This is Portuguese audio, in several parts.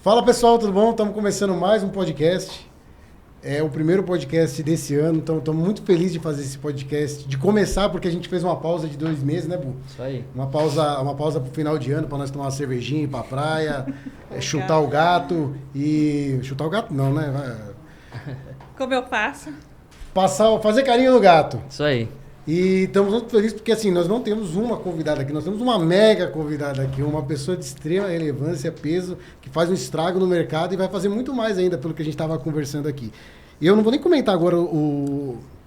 Fala pessoal, tudo bom? Estamos começando mais um podcast. É o primeiro podcast desse ano, então estamos muito felizes de fazer esse podcast, de começar, porque a gente fez uma pausa de 2 meses, né, Bu? Isso aí. Uma pausa pro final de ano, para nós tomar uma cervejinha, ir pra praia, chutar o gato e... Chutar o gato não, né? Como eu faço? Fazer carinho no gato. Isso aí. E estamos muito felizes porque, assim, nós não temos uma convidada aqui, nós temos uma mega convidada aqui, uma pessoa de extrema relevância, peso, que faz um estrago no mercado e vai fazer muito mais ainda pelo que a gente estava conversando aqui. E eu não vou nem comentar agora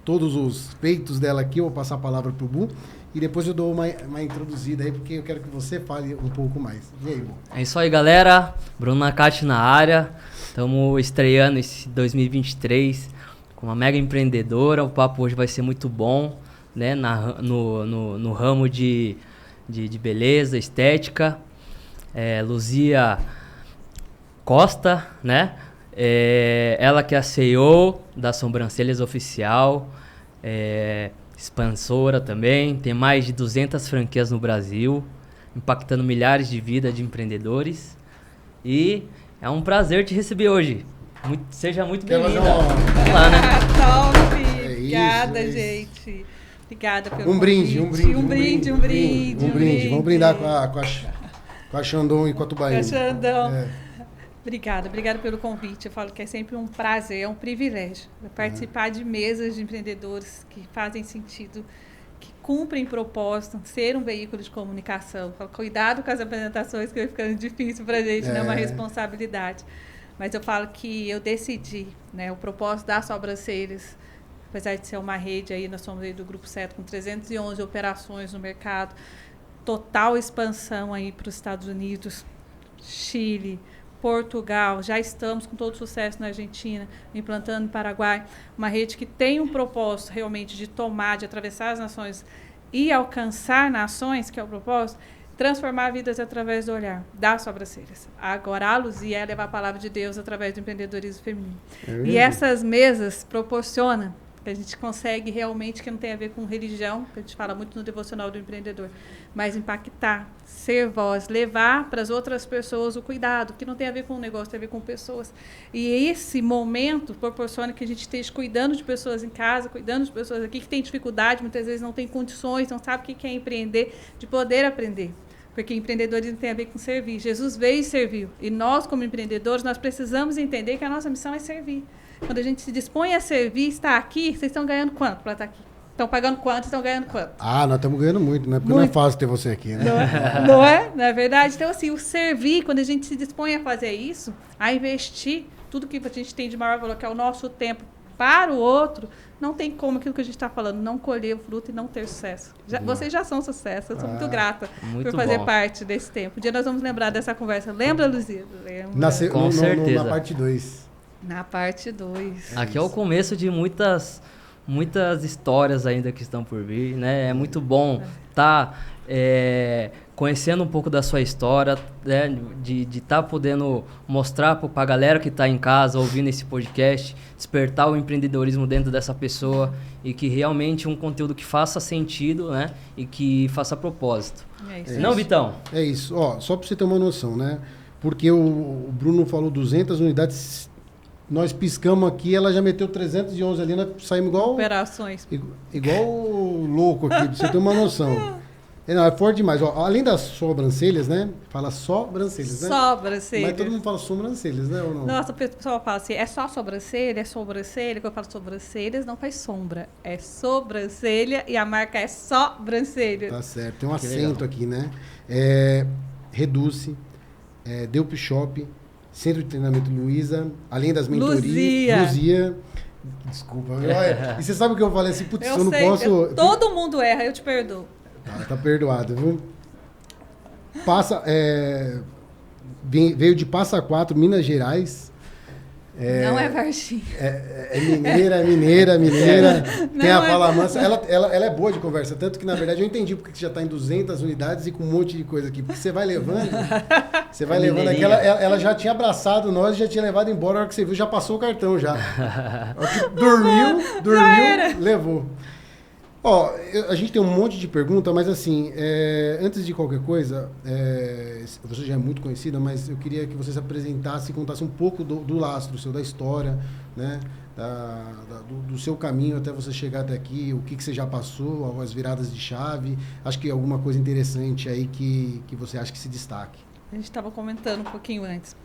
todos os feitos dela aqui, eu vou passar a palavra para o Bu e depois eu dou uma introduzida aí, porque eu quero que você fale um pouco mais. E aí, Bu? É isso aí, galera. Bruno Nakati na área. Estamos estreando esse 2023 com uma mega empreendedora. O papo hoje vai ser muito bom, né? No ramo de beleza, estética. Luzia Costa, né? Ela que é a CEO da Sobrancelhas Oficial, expansora também, tem mais de 200 franquias no Brasil, impactando milhares de vidas de empreendedores. E é um prazer te receber hoje. Seja muito bem-vinda. Vamos lá, né? Top! Obrigada, gente. Obrigada pelo Um brinde. Vamos brindar com a Xandão e com a Tubaína. Com a Xandão. Obrigada pelo convite. Eu falo que é sempre um prazer, é um privilégio participar de mesas de empreendedores que fazem sentido, que cumprem propósito, ser um veículo de comunicação. Eu falo, cuidado com as apresentações, que vai ficando difícil para a gente, é uma responsabilidade. Mas eu falo que eu decidi, né, o propósito das Sobrancelhas, apesar de ser uma rede, aí nós somos aí do Grupo Seto, com 311 operações no mercado, total expansão aí para os Estados Unidos, Chile, Portugal, já estamos com todo sucesso na Argentina, implantando no Paraguai, uma rede que tem um propósito realmente de tomar, de atravessar as nações e alcançar nações, que é o propósito, transformar vidas através do olhar, das sobrancelhas. Agora a Luzia é levar a palavra de Deus através do empreendedorismo feminino. E essas mesas proporcionam que a gente consegue realmente, que não tem a ver com religião, que a gente fala muito no devocional do empreendedor, mas impactar, ser voz, levar para as outras pessoas o cuidado, que não tem a ver com o negócio, tem a ver com pessoas. E esse momento proporciona que a gente esteja cuidando de pessoas em casa, cuidando de pessoas aqui que têm dificuldade, muitas vezes não tem condições, não sabe o que é empreender, de poder aprender. Porque empreendedorismo tem a ver com servir. Jesus veio e serviu. E nós, como empreendedores, nós precisamos entender que a nossa missão é servir. Quando a gente se dispõe a servir, está aqui, vocês estão ganhando quanto para estar aqui? Estão pagando quanto? Estão ganhando quanto? Ah, nós estamos ganhando muito, né? Porque não é fácil ter você aqui, né? Não é? Não é verdade? Então, assim, o servir, quando a gente se dispõe a fazer isso, a investir tudo que a gente tem de maior valor, que é o nosso tempo, para o outro, não tem como aquilo que a gente está falando, não colher o fruto e não ter sucesso. Vocês já são sucesso, eu sou muito grata por fazer parte desse tempo. Um dia nós vamos lembrar dessa conversa. Lembra, Luzia? Lembra? Com certeza. Na parte 2. Na parte 2. Aqui é o começo de muitas histórias ainda que estão por vir, né? É muito bom estar conhecendo um pouco da sua história, né? De estar podendo mostrar para a galera que está em casa ouvindo esse podcast, despertar o empreendedorismo dentro dessa pessoa e que realmente um conteúdo que faça sentido, né? E que faça propósito. É isso. Não, Vitão? É isso. Ó, só para você ter uma noção, né? Porque o Bruno falou 200 unidades... Nós piscamos aqui, ela já meteu 311 ali, nós saímos igual... Operações. Igual louco aqui, pra você ter uma noção. Não, é forte demais. Ó, além das sobrancelhas, né? Fala sobrancelhas, né? Sobrancelhas. Mas todo mundo fala sobrancelhas, né? Ou não? Nossa, o pessoal fala assim, é só sobrancelha? É sobrancelha? Quando eu falo sobrancelhas, não faz sombra. É sobrancelha e a marca é sobrancelha. Tá certo. Tem um acento aqui, né? Reduce, Delp Shop, Centro de Treinamento Luiza, além das mentorias. Luzia. Desculpa. E você sabe o que eu falei assim? Putz, eu não posso... Todo mundo erra, eu te perdoo. Tá perdoado, viu? Veio de Passa Quatro, Minas Gerais. Não é Varginha. É mineira. Tem a fala mansa. Ela é boa de conversa, tanto que, na verdade, eu entendi porque você já está em 200 unidades e com um monte de coisa aqui. Porque você vai levando aqui. Ela já tinha abraçado nós e já tinha levado embora. A hora que você viu, já passou o cartão já. Dormiu, levou. Ó, a gente tem um monte de pergunta, mas assim, antes de qualquer coisa, você já é muito conhecida, mas eu queria que você se apresentasse e contasse um pouco do lastro seu, da história, né? Do seu caminho até você chegar até aqui, o que você já passou, as viradas de chave. Acho que alguma coisa interessante aí que você acha que se destaque. A gente estava comentando um pouquinho antes.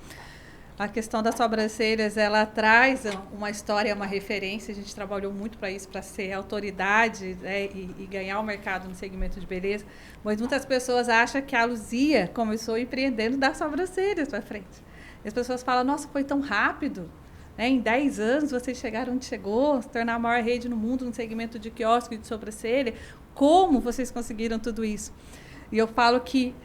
A questão das sobrancelhas, ela traz uma história, uma referência. A gente trabalhou muito para isso, para ser autoridade, né, e ganhar o mercado no segmento de beleza. Mas muitas pessoas acham que a Luzia começou empreendendo das sobrancelhas para frente. E as pessoas falam, nossa, foi tão rápido. Né? Em 10 anos vocês chegaram onde chegou, se tornar a maior rede no mundo no segmento de quiosque de sobrancelha. Como vocês conseguiram tudo isso? E eu falo que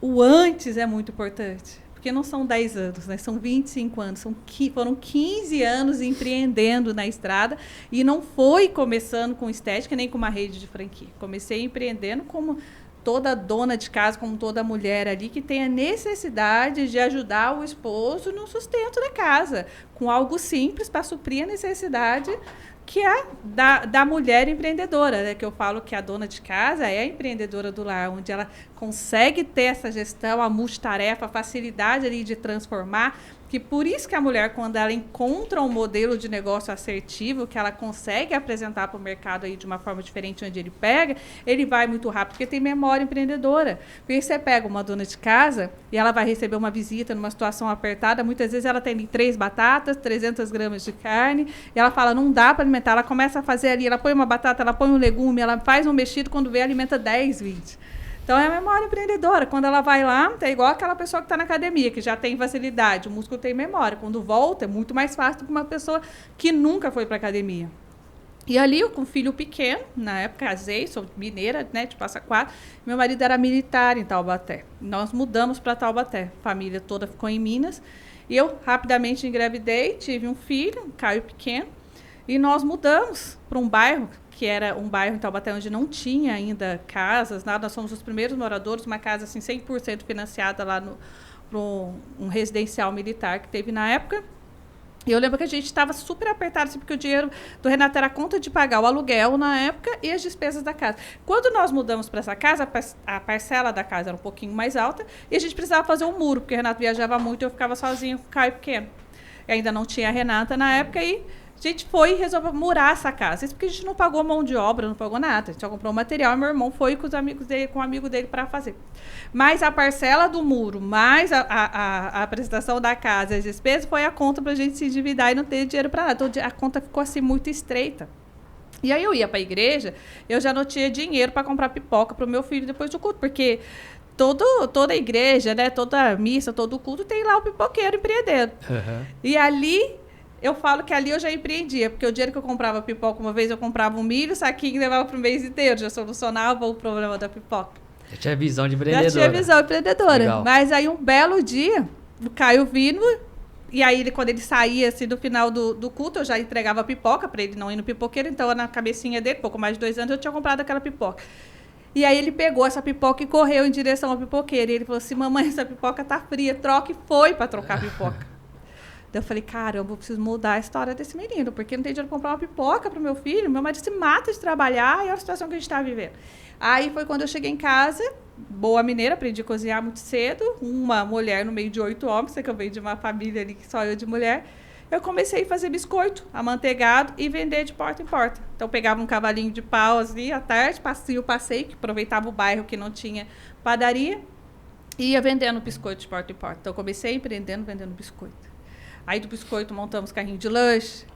o antes é muito importante. Porque não são 10 anos, né? São 25 anos. Foram 15 anos empreendendo na estrada e não foi começando com estética nem com uma rede de franquia. Comecei empreendendo como toda dona de casa, como toda mulher ali que tem a necessidade de ajudar o esposo no sustento da casa, com algo simples para suprir a necessidade que é da mulher empreendedora, né? Que eu falo que a dona de casa é a empreendedora do lar, onde ela consegue ter essa gestão, a multitarefa, a facilidade ali de transformar, que por isso que a mulher, quando ela encontra um modelo de negócio assertivo, que ela consegue apresentar para o mercado aí de uma forma diferente, onde ele pega, ele vai muito rápido, porque tem memória empreendedora. Porque você pega uma dona de casa e ela vai receber uma visita numa situação apertada, muitas vezes ela tem 3 batatas, 300 gramas de carne, e ela fala, não dá para alimentar, ela começa a fazer ali, ela põe uma batata, ela põe um legume, ela faz um mexido, quando vê, alimenta 10, 20. Então, é a memória empreendedora. Quando ela vai lá, é igual aquela pessoa que está na academia, que já tem facilidade. O músculo tem memória. Quando volta, é muito mais fácil do que uma pessoa que nunca foi para a academia. E ali, eu com um filho pequeno, na época casei, sou mineira, né, de Passa Quatro. Meu marido era militar em Taubaté. Nós mudamos para Taubaté. A família toda ficou em Minas. E eu rapidamente engravidei, tive um filho, um Caio pequeno. E nós mudamos para um bairro, que era um bairro em Taubaté onde não tinha ainda casas, nada. Nós somos os primeiros moradores, uma casa assim 100% financiada lá um residencial militar que teve na época. E eu lembro que a gente estava super apertado, assim, porque o dinheiro do Renato era a conta de pagar o aluguel na época e as despesas da casa. Quando nós mudamos para essa casa, a parcela da casa era um pouquinho mais alta e a gente precisava fazer um muro, porque o Renato viajava muito e eu ficava sozinho com o Caio pequeno. E ainda não tinha a Renata na época e a gente foi e resolveu murar essa casa. Isso porque a gente não pagou mão de obra, não pagou nada. A gente só comprou o material e meu irmão foi com os amigos dele, com um amigo dele para fazer. Mas a parcela do muro, mais a apresentação da casa e as despesas, foi a conta para a gente se endividar e não ter dinheiro para nada. Então a conta ficou assim muito estreita. E aí eu ia para a igreja, eu já não tinha dinheiro para comprar pipoca para o meu filho depois do culto, porque toda igreja, né, toda missa, todo culto tem lá o pipoqueiro empreendendo. Uhum. E ali... Eu falo que ali eu já empreendia, porque o dinheiro que eu comprava pipoca, uma vez eu comprava um milho, saquinho e levava para o mês inteiro, já solucionava o problema da pipoca. Já tinha visão de empreendedora. Já tinha visão empreendedora. Legal. Mas aí um belo dia, o Caio vindo, e aí quando ele saía assim, do final do culto, eu já entregava a pipoca para ele não ir no pipoqueiro, então na cabecinha dele, pouco mais de 2 anos, eu tinha comprado aquela pipoca. E aí ele pegou essa pipoca e correu em direção ao pipoqueiro. E ele falou assim, mamãe, essa pipoca tá fria, troca, e foi para trocar a pipoca. Daí eu falei, caramba, eu preciso mudar a história desse menino, porque não tem dinheiro para comprar uma pipoca para o meu filho, meu marido se mata de trabalhar e olha a situação que a gente está vivendo. Aí foi quando eu cheguei em casa, boa mineira, aprendi a cozinhar muito cedo, uma mulher no meio de 8 homens, que eu venho de uma família ali que só eu de mulher, eu comecei a fazer biscoito, amanteigado e vender de porta em porta. Então eu pegava um cavalinho de pau ali à tarde, passei o passeio, que aproveitava o bairro que não tinha padaria, e ia vendendo biscoito de porta em porta. Então eu comecei empreendendo, vendendo biscoito. Aí do biscoito montamos carrinho de lanche,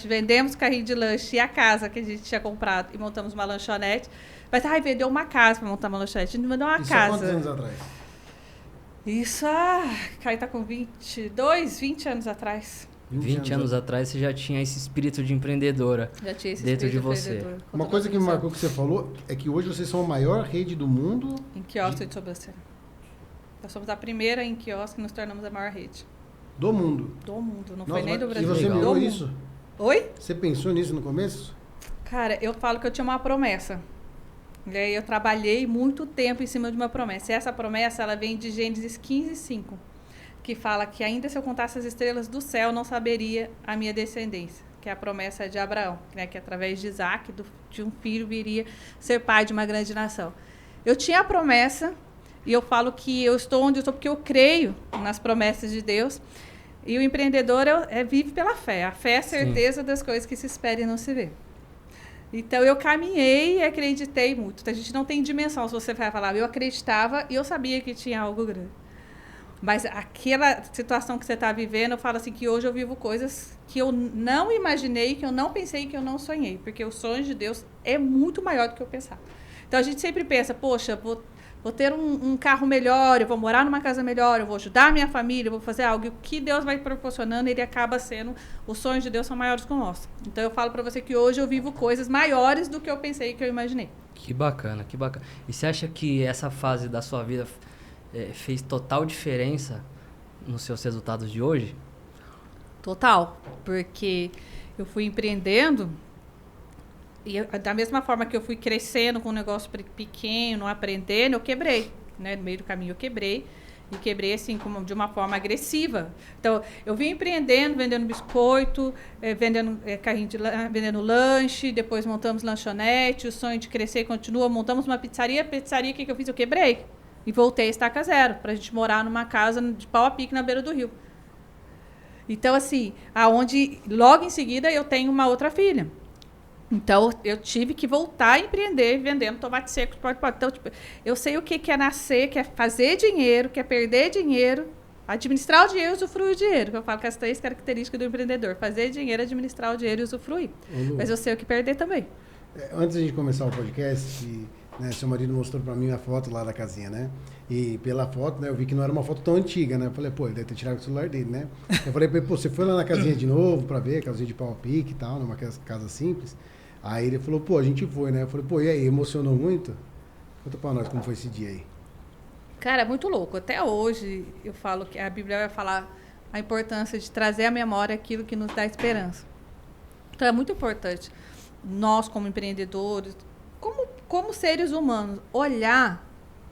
vendemos carrinho de lanche e a casa que a gente tinha comprado e montamos uma lanchonete. Mas, vendeu uma casa para montar uma lanchonete. A gente vendeu uma casa. Isso há quantos anos atrás? Isso, Caio tá com 20 anos atrás. 20 anos atrás você já tinha esse espírito de empreendedora já tinha esse dentro de você. Uma coisa que me marcou que você falou é que hoje vocês são a maior rede do mundo em quiosque de sobrancelha. Nós somos a primeira em quiosque e nos tornamos a maior rede. Do mundo? Do mundo, não foi nem do Brasil. E você mirou isso? Oi? Você pensou nisso no começo? Cara, eu falo que eu tinha uma promessa. E aí eu trabalhei muito tempo em cima de uma promessa. E essa promessa, ela vem de Gênesis 15:5, que fala que ainda se eu contasse as estrelas do céu, não saberia a minha descendência. que é a promessa de Abraão, né, que através de Isaac, de um filho, viria ser pai de uma grande nação. Eu tinha a promessa, e eu falo que eu estou onde eu estou porque eu creio nas promessas de Deus. E o empreendedor vive pela fé. A fé é a certeza das coisas que se espera e não se vê. Então, eu caminhei e acreditei muito. A gente não tem dimensão, se você vai falar. Eu acreditava e eu sabia que tinha algo grande. Mas aquela situação que você está vivendo, eu falo assim, que hoje eu vivo coisas que eu não imaginei, que eu não pensei, que eu não sonhei. Porque o sonho de Deus é muito maior do que eu pensava. Então, a gente sempre pensa, poxa, vou ter um carro melhor, eu vou morar numa casa melhor, eu vou ajudar a minha família, eu vou fazer algo. E o que Deus vai proporcionando, ele acaba sendo... Os sonhos de Deus são maiores que os nossos. Então, eu falo para você que hoje eu vivo coisas maiores do que eu pensei, que eu imaginei. Que bacana, que bacana. E você acha que essa fase da sua vida fez total diferença nos seus resultados de hoje? Total. Porque eu fui empreendendo... E da mesma forma que eu fui crescendo com um negócio pequeno, aprendendo, eu quebrei. Né? No meio do caminho eu quebrei. E quebrei assim, de uma forma agressiva. Então, eu vim empreendendo, vendendo biscoito, vendendo carrinho vendendo lanche, depois montamos lanchonete, o sonho de crescer continua, montamos uma pizzaria. Pizzaria, o que eu fiz? Eu quebrei. E voltei a estaca zero, para a gente morar numa casa de pau a pique na beira do rio. Então, assim, aonde logo em seguida eu tenho uma outra filha. Então, eu tive que voltar a empreender vendendo tomate seco. Então, tipo, eu sei o que é nascer, que é fazer dinheiro, que é perder dinheiro, administrar o dinheiro e usufruir o dinheiro. Que eu falo que as 3 características do empreendedor. Fazer dinheiro, administrar o dinheiro e usufruir. Mas eu sei o que perder também. Antes de começar o podcast, né, seu marido mostrou para mim a foto lá da casinha, né? E pela foto, né, eu vi que não era uma foto tão antiga, né? Eu falei, pô, ele deve ter tirado o celular dele, né? Eu falei pra ele, pô, você foi lá na casinha de novo para ver, casinha de pau a pique e tal, numa casa simples. Aí ele falou, pô, a gente foi, né? Eu falei, pô, e aí, emocionou muito? Conta pra nós como foi esse dia aí. Cara, é muito louco. Até hoje eu falo que a Bíblia vai falar a importância de trazer à memória aquilo que nos dá esperança. Então é muito importante nós, como empreendedores, como seres humanos, olhar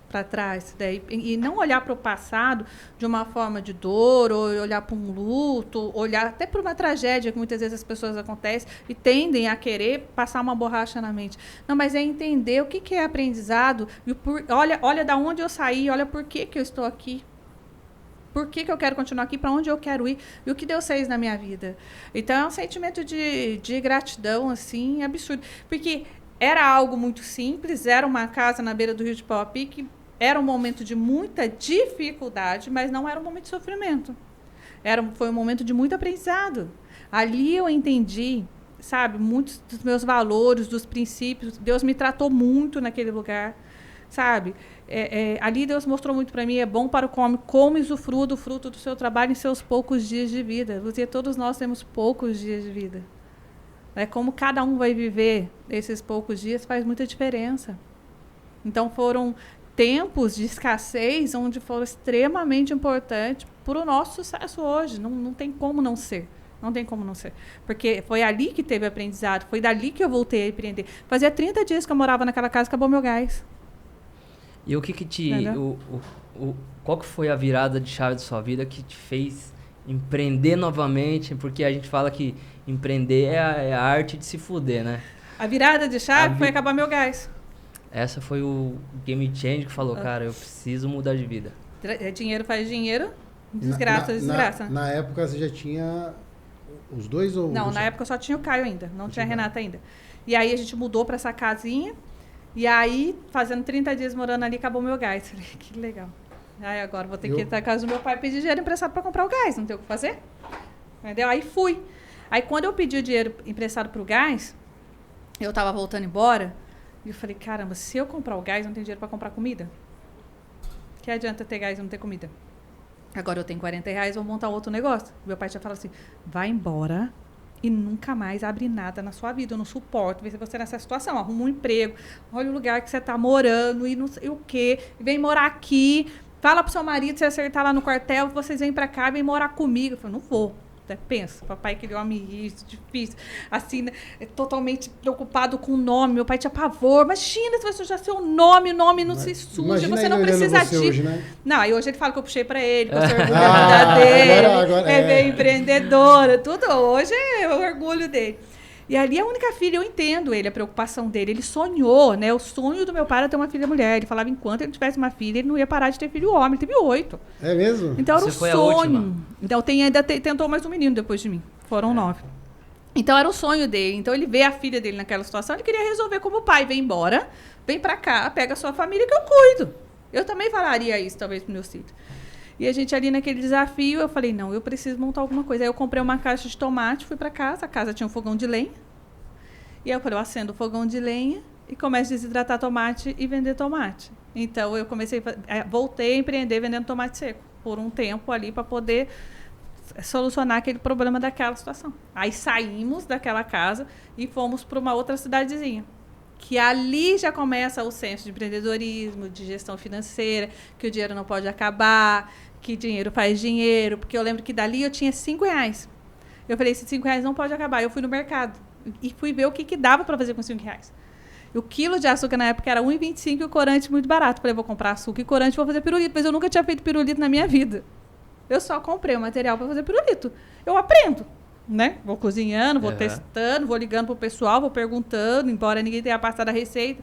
para trás e não olhar para o passado de uma forma de dor, ou olhar para um luto, olhar até para uma tragédia que muitas vezes as pessoas acontecem e tendem a querer passar uma borracha na mente. Não, mas é entender o que é aprendizado, e olha da onde eu saí, olha por que eu estou aqui. Por que eu quero continuar aqui, para onde eu quero ir, e o que Deus fez na minha vida. Então, é um sentimento de gratidão, assim, absurdo. Porque era algo muito simples, era uma casa na beira do rio de Pau-a-Pique, era um momento de muita dificuldade, mas não era um momento de sofrimento. Foi um momento de muito aprendizado. Ali eu entendi, sabe, muitos dos meus valores, dos princípios. Deus me tratou muito naquele lugar, sabe? Ali Deus mostrou muito para mim, é bom para o homem, como usufrua do fruto do seu trabalho em seus poucos dias de vida. Porque todos nós temos poucos dias de vida. Como cada um vai viver esses poucos dias faz muita diferença. Então, foram tempos de escassez onde foram extremamente importantes para o nosso sucesso hoje. Não tem como não ser. Não tem como não ser. Porque foi ali que teve aprendizado, foi dali que eu voltei a empreender. Fazia 30 dias que eu morava naquela casa, acabou meu gás. E o que te... qual que foi a virada de chave da sua vida que te fez empreender novamente? Porque a gente fala que empreender é a arte de se fuder, né? A virada de chave foi acabar meu gás. Essa foi o game change que falou, cara, eu preciso mudar de vida. Dinheiro faz dinheiro, desgraça, desgraça. Na época você já tinha os dois ou... Não, na época eu só tinha o Caio ainda, não tinha a Renata ainda. E aí a gente mudou para essa casinha, e aí, fazendo 30 dias morando ali, acabou meu gás. Falei, que legal. Aí agora vou ter que ir na casa do meu pai e pedir dinheiro emprestado para comprar o gás, não tem o que fazer. Entendeu? Aí fui. Aí quando eu pedi o dinheiro emprestado para o gás, eu estava voltando embora, e eu falei, caramba, se eu comprar o gás, não tenho dinheiro para comprar comida. Que adianta ter gás e não ter comida? Agora eu tenho R$40, vou montar outro negócio. Meu pai já fala assim, vai embora e nunca mais abre nada na sua vida. Eu não suporto ver você nessa situação. Arruma um emprego, olha o lugar que você está morando e não sei o quê. Vem morar aqui, fala pro seu marido, se acertar lá no quartel, vocês vêm para cá e vem morar comigo. Eu falei, não vou. Pensa, papai aquele homem rígido, difícil, assim, né, totalmente preocupado com o nome. Meu pai tinha pavor. Imagina se vai sujar seu nome, o nome não se suja, Imagina você não ele olhando precisa você de... hoje, né? Não, e hoje ele fala que eu puxei pra ele, que eu sou orgulho da vida dele, agora é bem empreendedora, tudo. Hoje é o orgulho dele. E ali a única filha, eu entendo ele, a preocupação dele. Ele sonhou, né? O sonho do meu pai era ter uma filha mulher. Ele falava, enquanto ele tivesse uma filha, ele não ia parar de ter filho homem. Ele teve 8. É mesmo? Então era Você um foi a última? sonho. Então tentou mais um menino depois de mim. Foram 9. Então era o sonho dele. Então ele vê a filha dele naquela situação, ele queria resolver como pai. Vem embora, vem pra cá, pega a sua família que eu cuido. Eu também falaria isso, talvez, pro meu filho. E a gente ali naquele desafio, eu falei, não, eu preciso montar alguma coisa. Aí eu comprei uma caixa de tomate, fui pra casa, a casa tinha um fogão de lenha. E aí eu falei, eu acendo o fogão de lenha e começo a desidratar tomate e vender tomate. Então eu voltei a empreender vendendo tomate seco por um tempo ali para poder solucionar aquele problema daquela situação. Aí saímos daquela casa e fomos para uma outra cidadezinha. Que ali já começa o senso de empreendedorismo, de gestão financeira, que o dinheiro não pode acabar, que dinheiro faz dinheiro. Porque eu lembro que dali eu tinha R$5. Eu falei, esses R$5 não pode acabar. Eu fui no mercado e fui ver o que dava para fazer com R$5. O quilo de açúcar na época era R$1,25 e o corante muito barato. Falei, vou comprar açúcar e corante e vou fazer pirulito. Mas eu nunca tinha feito pirulito na minha vida. Eu só comprei o material para fazer pirulito. Eu aprendo. Né? Vou cozinhando, vou testando, vou ligando pro pessoal, vou perguntando, embora ninguém tenha passado a receita.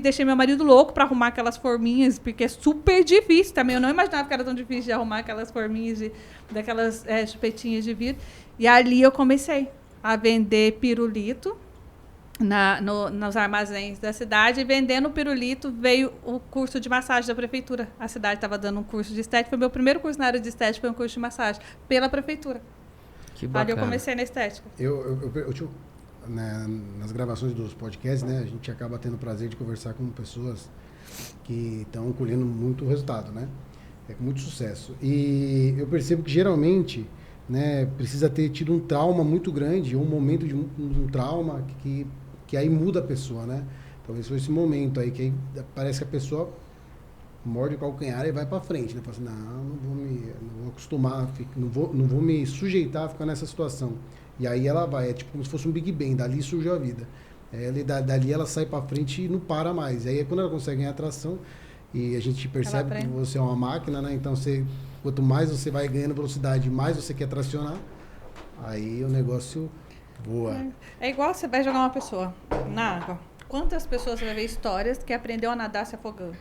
Deixei meu marido louco para arrumar aquelas forminhas, porque é super difícil também. Eu não imaginava que era tão difícil de arrumar aquelas forminhas, daquelas chupetinhas de vidro. E ali eu comecei a vender pirulito nos armazéns da cidade. E vendendo pirulito veio o curso de massagem da prefeitura. A cidade estava dando um curso de estética. Foi meu primeiro curso na área de estética, foi um curso de massagem pela prefeitura. Que bacana. Ali eu comecei na estética. Nas gravações dos podcasts, né, a gente acaba tendo o prazer de conversar com pessoas que estão colhendo muito resultado, né? Com muito sucesso. E eu percebo que geralmente, né, precisa ter tido um trauma muito grande, um momento de um trauma que aí muda a pessoa, né? Talvez foi esse momento aí que aí parece que a pessoa morde o calcanhar e vai para frente, né? Fala assim, não vou acostumar, não vou me sujeitar a ficar nessa situação. E aí ela vai, é tipo como se fosse um Big Bang, dali surgiu a vida. Dali ela sai para frente e não para mais. Aí é quando ela consegue ganhar atração e a gente percebe que você é uma máquina, né? Então quanto mais você vai ganhando velocidade, mais você quer tracionar, aí o negócio voa. É igual você vai jogar uma pessoa na água. Quantas pessoas você vai ver histórias que aprendeu a nadar se afogando?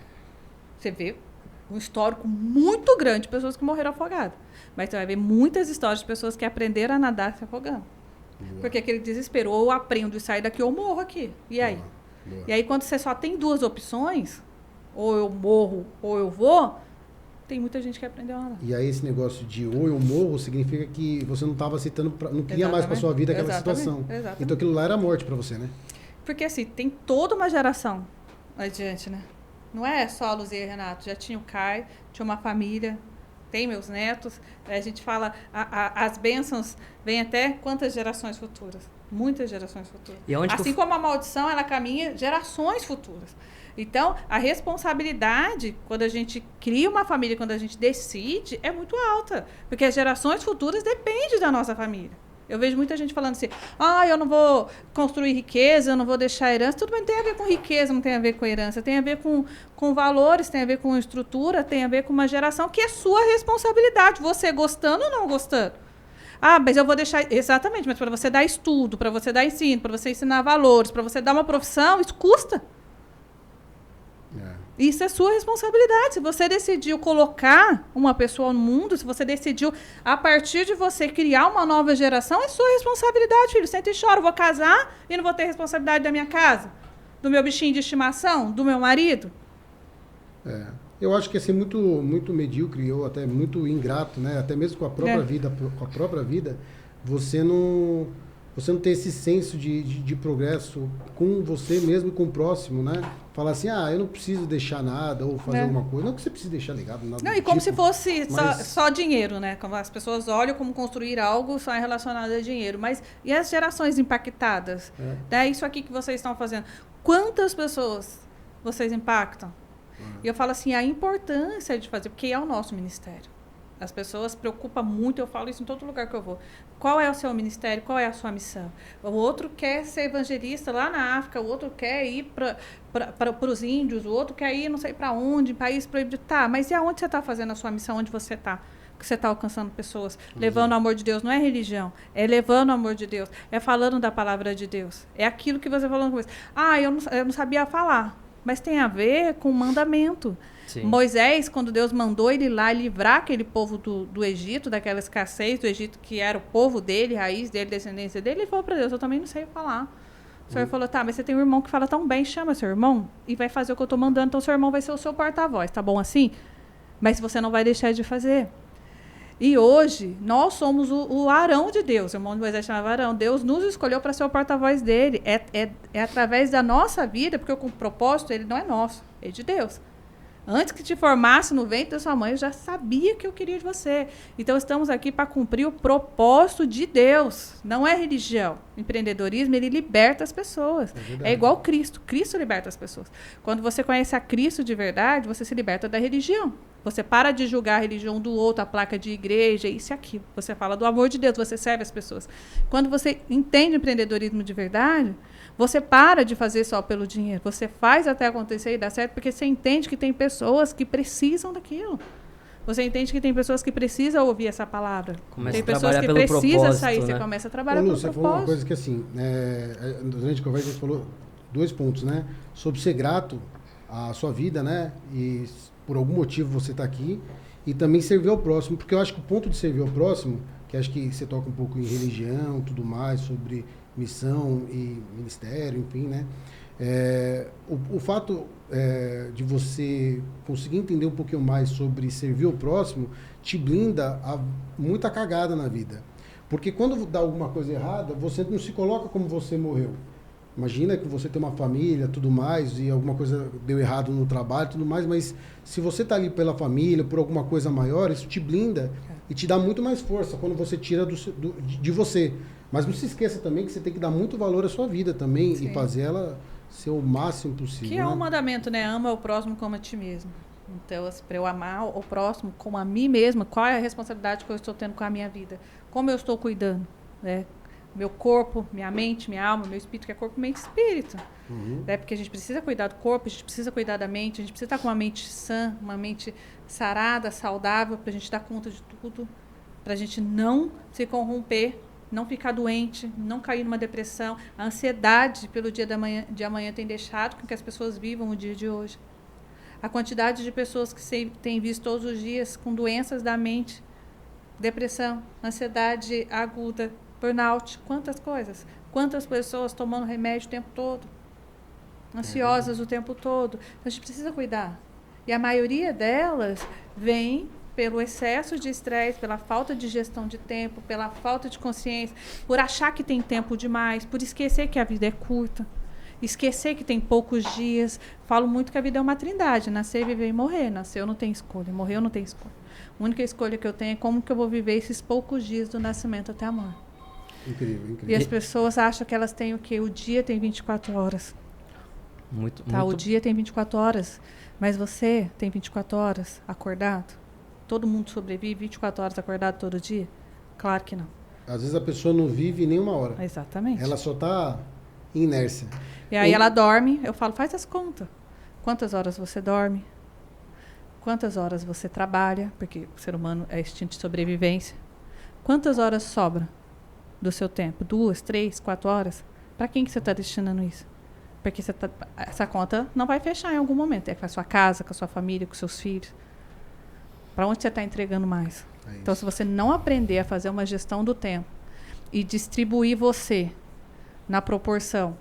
Você vê um histórico muito grande de pessoas que morreram afogadas. Mas você vai ver muitas histórias de pessoas que aprenderam a nadar se afogando. Boa. Porque aquele desespero, ou eu aprendo e saio daqui ou eu morro aqui. E aí? Boa. E aí quando você só tem 2 opções, ou eu morro ou eu vou, tem muita gente que aprendeu a nadar. E aí esse negócio de ou eu morro significa que você não estava aceitando, não queria mais para sua vida aquela situação. Exatamente. Então aquilo lá era morte para você, né? Porque assim, tem toda uma geração adiante, né? Não é só a Luzia e Renato, já tinha o Caio, tinha uma família, tem meus netos. A gente fala, as bênçãos vêm até quantas gerações futuras? Muitas gerações futuras. Assim como a maldição, ela caminha gerações futuras. Então, a responsabilidade, quando a gente cria uma família, quando a gente decide, é muito alta. Porque as gerações futuras dependem da nossa família. Eu vejo muita gente falando assim, eu não vou construir riqueza, eu não vou deixar herança. Tudo bem, não tem a ver com riqueza, não tem a ver com herança. Tem a ver com valores, tem a ver com estrutura, tem a ver com uma geração que é sua responsabilidade. Você gostando ou não gostando. Mas eu vou deixar... Exatamente, mas para você dar estudo, para você dar ensino, para você ensinar valores, para você dar uma profissão, isso custa. Isso é sua responsabilidade. Se você decidiu colocar uma pessoa no mundo, se você decidiu, a partir de você, criar uma nova geração, é sua responsabilidade, filho. Senta e chora. Eu vou casar e não vou ter responsabilidade da minha casa, do meu bichinho de estimação, do meu marido. Eu acho que é ser muito, muito medíocre ou até muito ingrato, né? Até mesmo com a própria vida, você não tem esse senso de progresso com você mesmo e com o próximo, né? Falar assim, eu não preciso deixar nada ou fazer alguma coisa. Não que você precise deixar legado, nada. Não, e como se fosse só dinheiro, né? Como as pessoas olham como construir algo só é relacionado a dinheiro. Mas e as gerações impactadas? Isso aqui que vocês estão fazendo. Quantas pessoas vocês impactam? E eu falo assim, a importância de fazer, porque é o nosso ministério. As pessoas se preocupam muito, eu falo isso em todo lugar que eu vou. Qual é o seu ministério? Qual é a sua missão? O outro quer ser evangelista lá na África, o outro quer ir para os índios, o outro quer ir não sei para onde, país proibido. Tá, mas e aonde você está fazendo a sua missão? Onde você está? Que você está alcançando pessoas, levando o amor de Deus. Não é religião, é levando o amor de Deus, é falando da palavra de Deus. É aquilo que você falou no começo. Eu não sabia falar, mas tem a ver com o mandamento. Sim. Moisés, quando Deus mandou ele ir lá livrar aquele povo do Egito, daquela escassez do Egito, que era o povo dele, raiz dele, descendência dele, ele falou para Deus, eu também não sei falar. O Senhor falou, tá, mas você tem um irmão que fala tão bem, chama seu irmão e vai fazer o que eu estou mandando, então seu irmão vai ser o seu porta-voz, tá bom assim? Mas você não vai deixar de fazer. E hoje, nós somos o Arão de Deus. O irmão de Moisés chamava Arão. Deus nos escolheu para ser o porta-voz dele. É através da nossa vida, porque o propósito ele não é nosso, é de Deus. Antes que te formasse no ventre da sua mãe, eu já sabia que eu queria de você. Então, estamos aqui para cumprir o propósito de Deus. Não é religião. O empreendedorismo, ele liberta as pessoas. É igual Cristo. Cristo liberta as pessoas. Quando você conhece a Cristo de verdade, você se liberta da religião. Você para de julgar a religião do outro, a placa de igreja, isso e aquilo. Você fala do amor de Deus, você serve as pessoas. Quando você entende o empreendedorismo de verdade, você para de fazer só pelo dinheiro. Você faz até acontecer e dar certo, porque você entende que tem pessoas que precisam daquilo. Você entende que tem pessoas que precisam ouvir essa palavra. Tem pessoas que precisam sair. Né? Você começa a trabalhar pelo propósito. Você falou uma coisa que, assim, durante a conversa, você falou 2 pontos, né? Sobre ser grato à sua vida, né? E por algum motivo você está aqui. E também servir ao próximo. Porque eu acho que o ponto de servir ao próximo, que acho que você toca um pouco em religião, tudo mais, sobre missão e ministério, enfim, né? O fato de você conseguir entender um pouquinho mais sobre servir ao próximo te blinda a muita cagada na vida. Porque quando dá alguma coisa errada, você não se coloca como você morreu. Imagina que você tem uma família, tudo mais, e alguma coisa deu errado no trabalho, tudo mais, mas se você está ali pela família, por alguma coisa maior, isso te blinda e te dá muito mais força quando você tira de você. Mas não se esqueça também que você tem que dar muito valor à sua vida também. Sim. E fazer ela ser o máximo possível. Que é um mandamento, né? Ama o próximo como a ti mesmo. Então, assim, para eu amar o próximo como a mim mesma, qual é a responsabilidade que eu estou tendo com a minha vida? Como eu estou cuidando, né? Meu corpo, minha mente, minha alma, meu espírito, que é corpo, mente e espírito. Uhum. Né? Porque a gente precisa cuidar do corpo, a gente precisa cuidar da mente, a gente precisa estar com uma mente sã, uma mente sarada, saudável, para a gente dar conta de tudo, para a gente não se corromper, não ficar doente, não cair numa depressão. A ansiedade pelo dia de amanhã tem deixado com que as pessoas vivam o dia de hoje. A quantidade de pessoas que tem visto todos os dias com doenças da mente, depressão, ansiedade aguda, burnout, quantas coisas. Quantas pessoas tomando remédio o tempo todo, ansiosas o tempo todo. Então, a gente precisa cuidar. E a maioria delas vem pelo excesso de estresse, pela falta de gestão de tempo, pela falta de consciência, por achar que tem tempo demais, por esquecer que a vida é curta, esquecer que tem poucos dias. Falo muito que a vida é uma trindade, nascer, viver e morrer. Nasceu, não tem escolha, morreu, não tem escolha. A única escolha que eu tenho é como que eu vou viver esses poucos dias do nascimento até a morte. Incrível, incrível. E as pessoas acham que elas têm o quê? O dia tem 24 horas. O dia tem 24 horas, mas você tem 24 horas acordado? Todo mundo sobrevive 24 horas acordado todo dia? Claro que não. Às vezes a pessoa não vive nem uma hora. Exatamente. Ela só está em inércia. E aí ela dorme, eu falo, faz as contas. Quantas horas você dorme? Quantas horas você trabalha? Porque o ser humano é instinto de sobrevivência. Quantas horas sobra do seu tempo? 2, 3, 4 horas? Para quem que você está destinando isso? Porque essa conta não vai fechar em algum momento. É com a sua casa, com a sua família, com os seus filhos. Para onde você está entregando mais? Então, se você não aprender a fazer uma gestão do tempo e distribuir você na proporção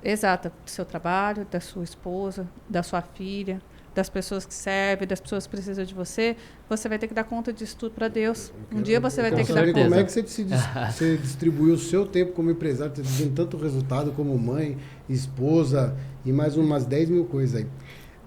exata do seu trabalho, da sua esposa, da sua filha, das pessoas que servem, das pessoas que precisam de você, você vai ter que dar conta disso tudo para Deus. Um dia você vai ter que dar conta. Como é que você distribuiu o seu tempo como empresário, você tem tanto resultado como mãe, esposa e mais umas 10 mil coisas aí.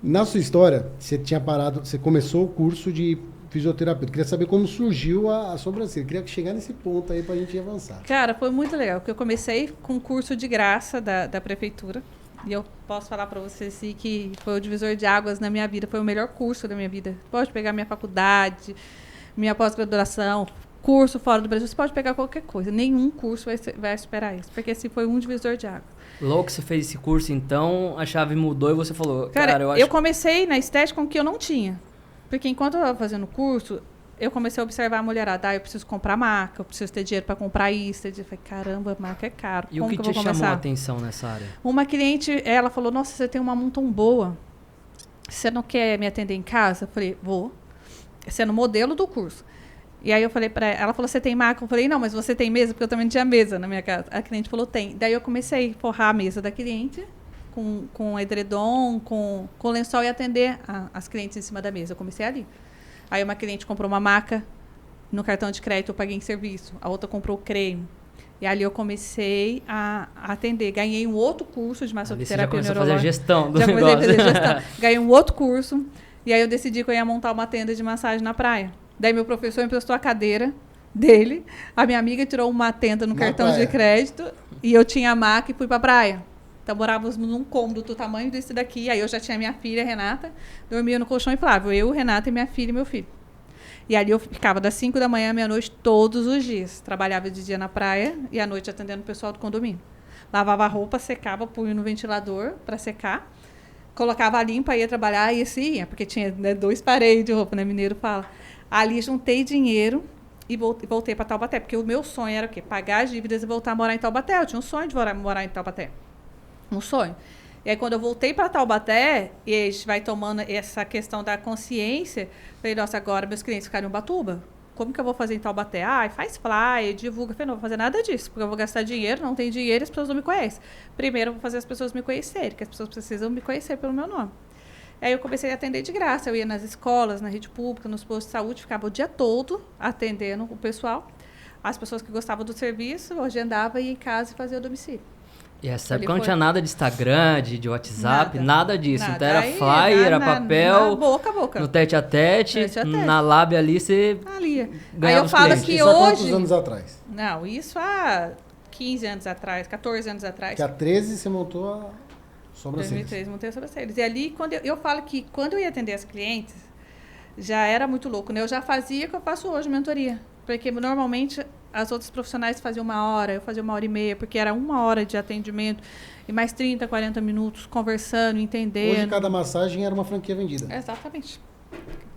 Na sua história, você tinha parado, você começou o curso de fisioterapeuta. Queria saber como surgiu a sobrancelha. Queria chegar nesse ponto aí pra gente avançar. Cara, foi muito legal, porque eu comecei com um curso de graça da prefeitura. E eu posso falar para vocês assim, que foi o divisor de águas na minha vida. Foi o melhor curso da minha vida. Pode pegar minha faculdade, minha pós-graduação, curso fora do Brasil, você pode pegar qualquer coisa. Nenhum curso vai superar isso, porque esse foi um divisor de água. Logo que você fez esse curso, então, a chave mudou e você falou, cara, eu comecei na estética com o que eu não tinha. Porque enquanto eu estava fazendo o curso, eu comecei a observar a mulherada. Eu preciso comprar marca, eu preciso ter dinheiro para comprar isso. Eu falei, caramba, marca é caro. E como o que eu vou te começar? chamou a atenção nessa área? Uma cliente, ela falou, nossa, você tem uma mão tão boa. Você não quer me atender em casa? Eu falei, vou. Sendo modelo do curso. E aí eu falei para ela, falou, você tem marca? Eu falei, não, mas você tem mesa? Porque eu também não tinha mesa na minha casa. A cliente falou, tem. Daí eu comecei a forrar a mesa da cliente com edredom, com lençol e atender as clientes em cima da mesa. Eu comecei ali. Aí uma cliente comprou uma maca, no cartão de crédito eu paguei em serviço. A outra comprou creme. E ali eu comecei a atender. Ganhei um outro curso de massoterapia neurológica. Já começou a fazer a gestão do já negócio. Comecei a fazer gestão. Ganhei um outro curso. E aí eu decidi que eu ia montar uma tenda de massagem na praia. Daí meu professor emprestou a cadeira dele. A minha amiga tirou uma tenda no cartão de crédito. E eu tinha a maca e fui pra praia. Então morávamos num cômodo do tamanho desse daqui. Aí eu já tinha minha filha, Renata. Dormia no colchão inflável. Eu, Renata e minha filha e meu filho. E ali eu ficava das 5 da manhã à meia-noite todos os dias. Trabalhava de dia na praia e à noite atendendo o pessoal do condomínio. Lavava a roupa, secava, punha no ventilador para secar. Colocava a limpa, ia trabalhar e assim ia. Porque tinha 2 paredes de roupa, né? Mineiro fala. Ali juntei dinheiro e voltei para Taubaté. Porque o meu sonho era o quê? Pagar as dívidas e voltar a morar em Taubaté. Eu tinha um sonho de morar em Taubaté. Um sonho. E aí, quando eu voltei para Taubaté, e a gente vai tomando essa questão da consciência, falei, nossa, agora meus clientes ficaram em Ubatuba. Como que eu vou fazer em Taubaté? Faz flyer, divulga. Falei, não vou fazer nada disso, porque eu vou gastar dinheiro, não tenho dinheiro e as pessoas não me conhecem. Primeiro, eu vou fazer as pessoas me conhecerem, porque as pessoas precisam me conhecer pelo meu nome. Aí eu comecei a atender de graça. Eu ia nas escolas, na rede pública, nos postos de saúde, ficava o dia todo atendendo o pessoal. As pessoas que gostavam do serviço, eu agendava, ia em casa e fazia o domicílio. E essa época não tinha nada de Instagram, de WhatsApp, nada disso. Nada. Então era flyer, era papel, boca a boca. no tete-a-tete, na lábia ali você Aí eu falo que isso hoje... há quantos anos atrás? Não, isso há 15 anos atrás, 14 anos atrás. Que há 13 você montou a sobrancelha. 2013 montei a sobrancelha. E ali, quando eu falo que quando eu ia atender as clientes, já era muito louco, né? Eu já fazia o que eu faço hoje, mentoria. Porque normalmente as outras profissionais faziam 1 hora, eu fazia 1h30, porque era 1 hora de atendimento e mais 30, 40 minutos conversando, entendendo. Hoje cada massagem era uma franquia vendida. Exatamente.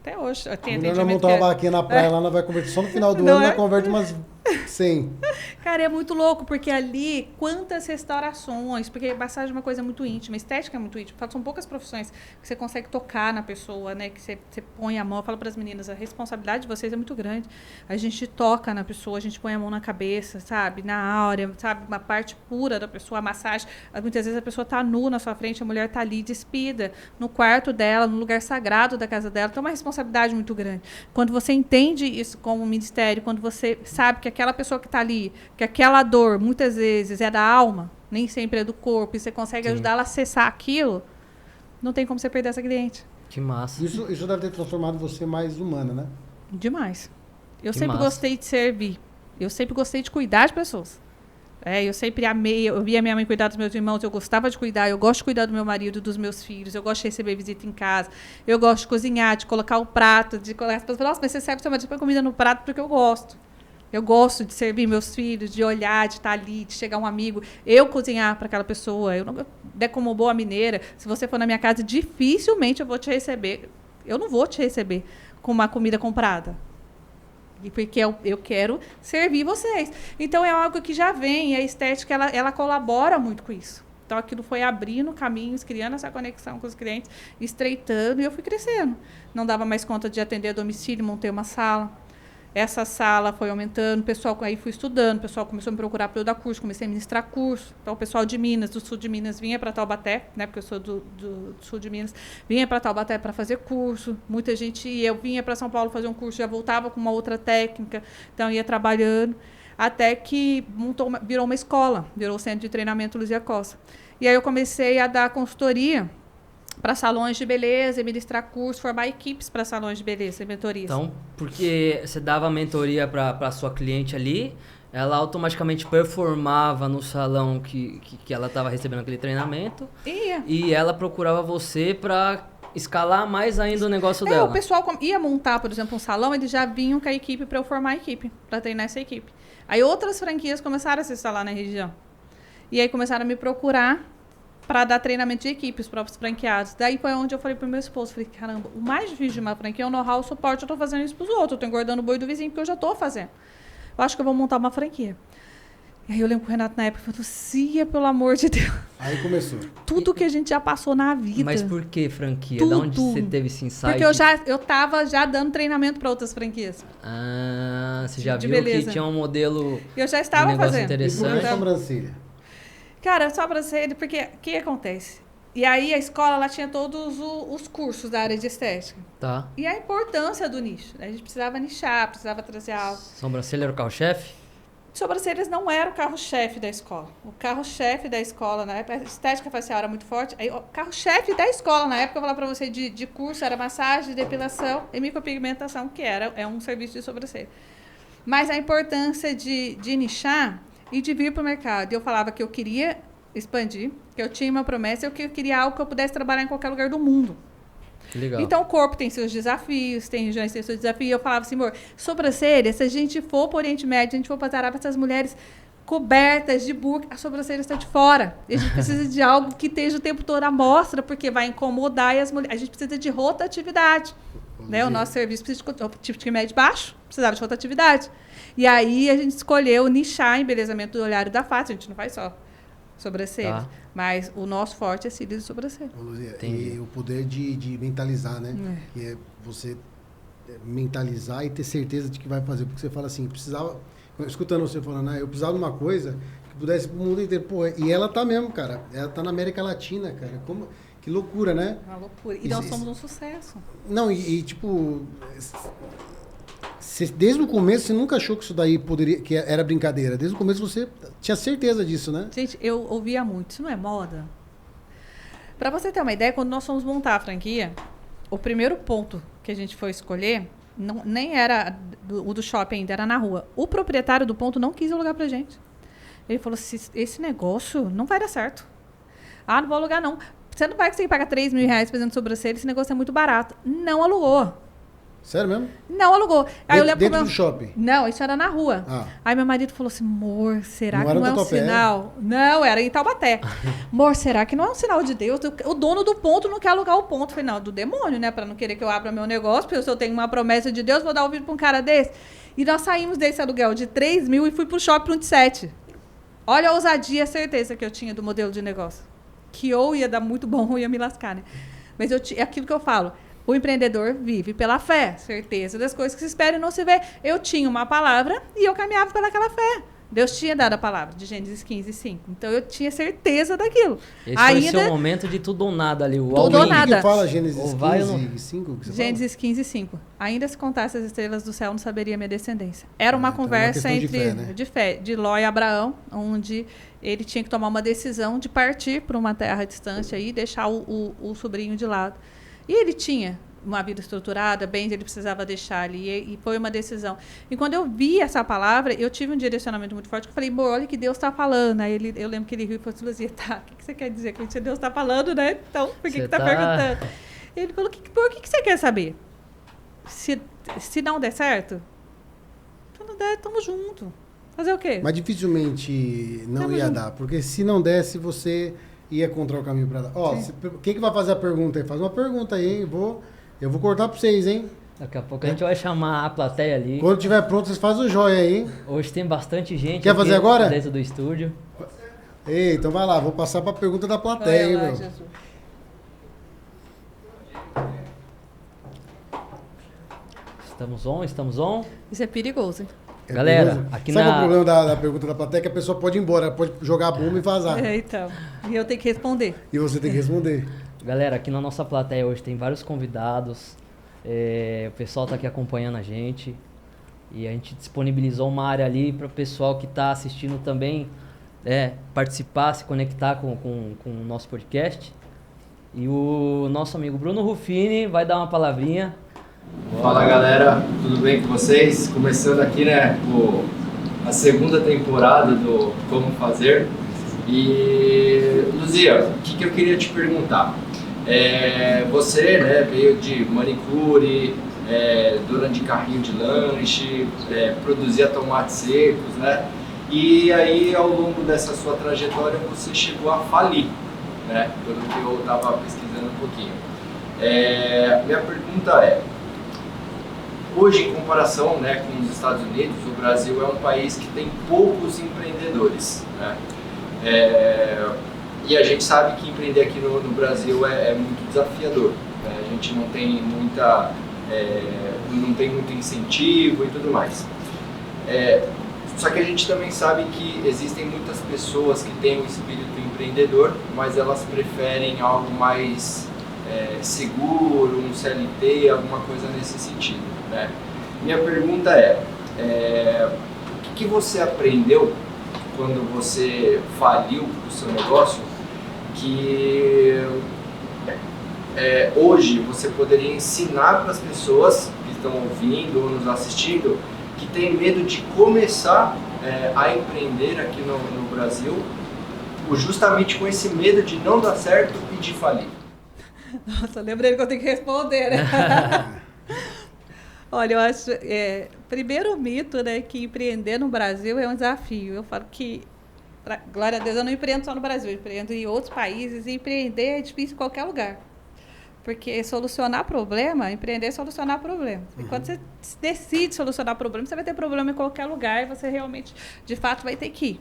Até hoje. Tem Mulher vai montar uma vaquinha na praia, lá ela vai converter só no final do ano, ela converte umas 100. Cara, é muito louco, porque ali, quantas restaurações, porque massagem é uma coisa muito íntima, estética é muito íntima, são poucas profissões que você consegue tocar na pessoa, né, que você põe a mão, eu falo para as meninas, a responsabilidade de vocês é muito grande, a gente toca na pessoa, a gente põe a mão na cabeça, sabe, na áurea, sabe, uma parte pura da pessoa, a massagem, muitas vezes a pessoa tá nua na sua frente, a mulher tá ali despida, no quarto dela, no lugar sagrado da casa dela, então é uma responsabilidade muito grande. Quando você entende isso como ministério, quando você sabe que aquela pessoa que está ali, que aquela dor, muitas vezes, é da alma, nem sempre é do corpo, e você consegue ajudar ela a acessar aquilo, não tem como você perder essa cliente. Que massa. Isso deve ter transformado você mais humana, né? Demais. Eu Que sempre massa. gostei de servir. Eu sempre gostei de cuidar de pessoas. Eu sempre amei, eu via minha mãe cuidar dos meus irmãos, eu gostava de cuidar, eu gosto de cuidar do meu marido, dos meus filhos, eu gosto de receber visita em casa, eu gosto de cozinhar, de colocar o prato, de colocar as pessoas falam, nossa, mas você serve seu marido, põe comida no prato porque eu gosto. Eu gosto de servir meus filhos, de olhar, de estar ali, de chegar um amigo, eu cozinhar para aquela pessoa. Eu não, como boa mineira, se você for na minha casa, dificilmente eu vou te receber. Eu não vou te receber com uma comida comprada. Porque eu quero servir vocês. Então, é algo que já vem, e a estética, ela colabora muito com isso. Então, aquilo foi abrindo caminhos, criando essa conexão com os clientes, estreitando, e eu fui crescendo. Não dava mais conta de atender a domicílio, montei uma sala. Essa sala foi aumentando, o pessoal aí fui estudando, o pessoal começou a me procurar para eu dar curso, comecei a ministrar curso. Então, o pessoal de Minas, do sul de Minas, vinha para Taubaté, né, porque eu sou do sul de Minas, vinha para Taubaté para fazer curso. Muita gente ia, eu vinha para São Paulo fazer um curso, já voltava com uma outra técnica, então ia trabalhando, até que virou uma escola, virou o Centro de Treinamento Luzia Costa. E aí eu comecei a dar consultoria para salões de beleza, ministrar curso, formar equipes para salões de beleza e mentorias. Então, porque você dava mentoria para a sua cliente ali, ela automaticamente performava no salão que ela estava recebendo aquele treinamento. Ia. E ela procurava você para escalar mais ainda o negócio O dela. pessoal ia montar, por exemplo, um salão, eles já vinham com a equipe para eu formar a equipe, para treinar essa equipe. Aí outras franquias começaram a se instalar na região. E aí começaram a me procurar para dar treinamento de equipe, os próprios franqueados. Daí foi onde eu falei pro meu esposo, falei, caramba, o mais difícil de uma franquia é o know-how, o suporte, eu tô fazendo isso pros outros, eu tô engordando o boi do vizinho, porque eu já tô fazendo. Eu acho que eu vou montar uma franquia. E aí eu lembro que o Renato na época falou, Cia, pelo amor de Deus. Aí começou. Tudo que a gente já passou na vida. Mas por que franquia? Tudo. Da onde você teve esse insight? Porque eu tava já dando treinamento para outras franquias. Ah, você já De viu beleza. que tinha um modelo Eu já estava negócio fazendo. E por que interessante. sobrancelha? Cara, só para você, porque o que acontece? E aí a escola ela tinha todos os cursos da área de estética. Tá. E a importância do nicho. A gente precisava nichar, precisava trazer algo. Sobrancelha era o carro-chefe? Sobrancelhas não era o carro-chefe da escola. O carro-chefe da escola, na época, a estética facial era muito forte. Aí, o carro-chefe da escola, na época, eu vou falar para você, de curso, era massagem, depilação e micropigmentação, que é um serviço de sobrancelha. Mas a importância de nichar e de vir para o mercado. Eu falava que eu queria expandir, que eu tinha uma promessa, que eu queria algo que eu pudesse trabalhar em qualquer lugar do mundo. Que legal. Então, o corpo tem seus desafios, tem regiões que tem seus desafios. Eu falava assim, amor, sobrancelha, se a gente for para o Oriente Médio, a gente for para a Arábia, essas mulheres cobertas de burca, a sobrancelha está de fora. E a gente precisa de algo que esteja o tempo todo à mostra, porque vai incomodar e as mulheres... A gente precisa de rotatividade. Né? O nosso serviço precisa de tipo de médio baixo, precisava de rotatividade. E aí, a gente escolheu nichar embelezamento do olhar e da face. A gente não faz só sobrancelha. Tá. Mas o nosso forte é cílios e sobrancelha. Ô, Luzia, Entendi. e o poder de mentalizar, né? Que é você mentalizar e ter certeza de que vai fazer. Porque você fala assim, precisava... Escutando você falando, eu precisava de uma coisa que pudesse pro mundo inteiro. Pô, e ela tá mesmo, cara. Ela tá na América Latina, cara. Que loucura, né? Uma loucura. E nós somos um sucesso. Não, tipo... Desde o começo, você nunca achou que isso daí que era brincadeira. Desde o começo, você tinha certeza disso, né? Gente, eu ouvia muito. Isso não é moda? Para você ter uma ideia, quando nós fomos montar a franquia, o primeiro ponto que a gente foi escolher, nem era o do shopping ainda, era na rua. O proprietário do ponto não quis alugar pra gente. Ele falou assim, esse negócio não vai dar certo. Ah, não vou alugar não. Você não vai conseguir pagar R$3.000 fazendo sobrancelha, esse negócio é muito barato. Não alugou. Sério mesmo? Não alugou. Aí eu lembro Dentro do shopping? Não, isso era na rua. Ah. Aí meu marido falou assim, amor, será Não que era não é no um Tatuapé? sinal? Não, era em Taubaté. Amor, será que não é um sinal de Deus? O dono do ponto não quer alugar o ponto. Eu falei, não, do demônio, né? Pra não querer que eu abra meu negócio, porque se eu tenho uma promessa de Deus, vou dar ouvido pra um cara desse. E nós saímos desse aluguel de 3.000 e fui pro shopping um de 7. Olha a ousadia e a certeza que eu tinha do modelo de negócio. Que ou ia dar muito bom ou ia me lascar, né? Mas é aquilo que eu falo. O empreendedor vive pela fé, certeza das coisas que se espera e não se vê. Eu tinha uma palavra e eu caminhava pelaquela fé. Deus tinha dado a palavra, de Gênesis 15:5. Então, eu tinha certeza daquilo. Esse foi o seu momento de tudo ou nada ali. O Tudo ou all-in. nada. O que fala Gênesis Ou vai ou não? 15:5? Gênesis 15:5. Ainda se contasse as estrelas do céu, não saberia minha descendência. Era uma então é uma conversa questão de entre fé, né? de Ló e Abraão, onde ele tinha que tomar uma decisão de partir para uma terra distante e deixar o sobrinho de lado. E ele tinha uma vida estruturada, bens ele precisava deixar ali, e foi uma decisão. E quando eu vi essa palavra, eu tive um direcionamento muito forte, que eu falei, amor, olha o que Deus está falando. Aí eu lembro que ele riu e falou assim, Luzia, tá, o que você quer dizer? Que Deus está falando, né? Então, por que está perguntando? Ele falou, por que você quer saber? Se não der certo, se não der, estamos juntos. Fazer o quê? Mas dificilmente não ia dar, porque se não desse, você ia encontrar o caminho para dar. Ó, quem que vai fazer a pergunta aí? Faz uma pergunta aí, hein? Eu vou cortar para vocês, hein? Daqui a pouco a gente vai chamar a plateia ali. Quando tiver pronto, vocês fazem o joia aí, hein? Hoje tem bastante gente. Quer fazer agora? Dentro do estúdio. Ei, então vai lá, vou passar para a pergunta da plateia, hein, meu? Jesus. Estamos on? Isso é perigoso, hein? Galera, Beleza? aqui Sabe na... o problema da pergunta da plateia? Que a pessoa pode ir embora, pode jogar a bomba e vazar. Então. E eu tenho que responder. E você tem que responder. Galera, aqui na nossa plateia hoje tem vários convidados. O pessoal tá aqui acompanhando a gente. E a gente disponibilizou uma área ali para o pessoal que está assistindo também participar, se conectar com o nosso podcast. E o nosso amigo Bruno Ruffini vai dar uma palavrinha. Fala galera, tudo bem com vocês? Começando aqui, né, a segunda temporada do Como Fazer. E, Luzia, o que eu queria te perguntar? Você, né, veio de manicure, dona de carrinho de lanche, produzia tomates secos, né? E aí, ao longo dessa sua trajetória, você chegou a falir, né? Pelo que eu estava pesquisando um pouquinho. Minha pergunta hoje, em comparação, né, com os Estados Unidos, o Brasil é um país que tem poucos empreendedores, né? E a gente sabe que empreender aqui no Brasil é muito desafiador, né? A gente não tem muito incentivo e tudo mais. Só que a gente também sabe que existem muitas pessoas que têm o espírito empreendedor, mas elas preferem algo mais seguro, um CLT, alguma coisa nesse sentido, né? Minha pergunta o que você aprendeu quando você faliu o seu negócio que hoje você poderia ensinar para as pessoas que estão ouvindo ou nos assistindo que tem medo de começar a empreender aqui no Brasil, justamente com esse medo de não dar certo e de falir? Nossa, lembrei que eu tenho que responder, né? Olha, eu acho, primeiro mito, né, que empreender no Brasil é um desafio. Eu falo que, glória a Deus, eu não empreendo só no Brasil, eu empreendo em outros países, e empreender é difícil em qualquer lugar. Porque empreender é solucionar problema. E quando você decide solucionar problema, você vai ter problema em qualquer lugar e você realmente, de fato, vai ter que ir.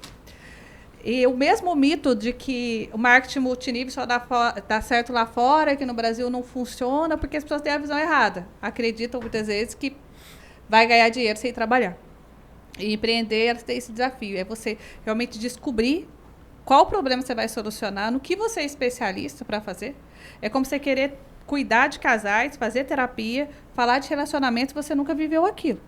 E o mesmo mito de que o marketing multinível só dá certo lá fora, que no Brasil não funciona, porque as pessoas têm a visão errada. Acreditam muitas vezes que vai ganhar dinheiro sem trabalhar. E empreender, elas têm esse desafio. É você realmente descobrir qual problema você vai solucionar, no que você é especialista para fazer. É como você querer cuidar de casais, fazer terapia, falar de relacionamento, você nunca viveu aquilo.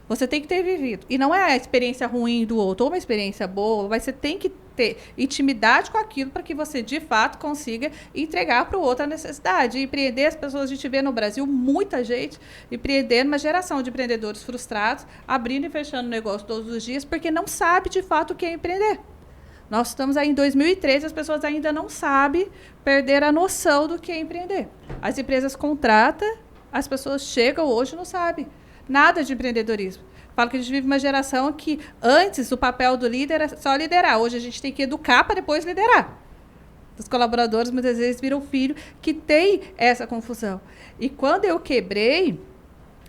Você tem que ter vivido. E não é a experiência ruim do outro, ou uma experiência boa, mas você tem que ter intimidade com aquilo para que você, de fato, consiga entregar para o outro a necessidade. E empreender, as pessoas, a gente vê no Brasil muita gente empreendendo, uma geração de empreendedores frustrados, abrindo e fechando negócio todos os dias, porque não sabe, de fato, o que é empreender. Nós estamos aí em 2013, as pessoas ainda não sabem, perder a noção do que é empreender. As empresas contratam, as pessoas chegam hoje e não sabem nada de empreendedorismo. Falo que a gente vive uma geração que antes o papel do líder era só liderar. Hoje a gente tem que educar para depois liderar. Os colaboradores muitas vezes viram filho que tem essa confusão. E quando eu quebrei,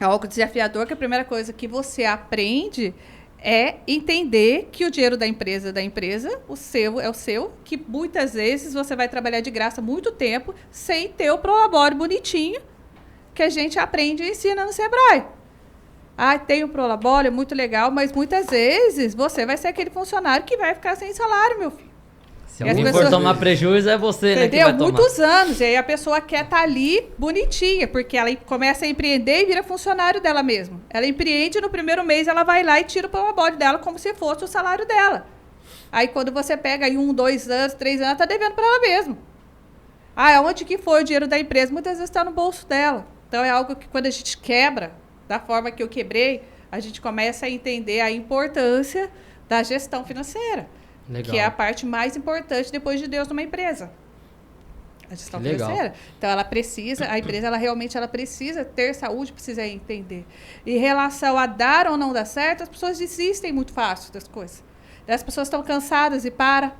algo desafiador, que a primeira coisa que você aprende é entender que o dinheiro da empresa, o seu é o seu, que muitas vezes você vai trabalhar de graça muito tempo sem ter o prolabore bonitinho que a gente aprende e ensina no Sebrae. Tem o prolabore, é muito legal, mas muitas vezes você vai ser aquele funcionário que vai ficar sem salário, meu filho. Se alguém for tomar prejuízo, é você, né, que vai tomar. Muitos anos, e aí a pessoa quer estar ali bonitinha, porque ela começa a empreender e vira funcionário dela mesma. Ela empreende, no primeiro mês ela vai lá e tira o prolabore dela como se fosse o salário dela. Aí quando você pega aí 1, 2 anos, 3 anos, ela está devendo para ela mesma. Onde que foi o dinheiro da empresa? Muitas vezes está no bolso dela. Então é algo que quando a gente quebra, da forma que eu quebrei, a gente começa a entender a importância da gestão financeira. Legal. Que é a parte mais importante depois de Deus numa empresa. A gestão financeira. Então a empresa ela precisa ter saúde, precisa entender. Em relação a dar ou não dar certo, as pessoas desistem muito fácil das coisas. As pessoas estão cansadas e param.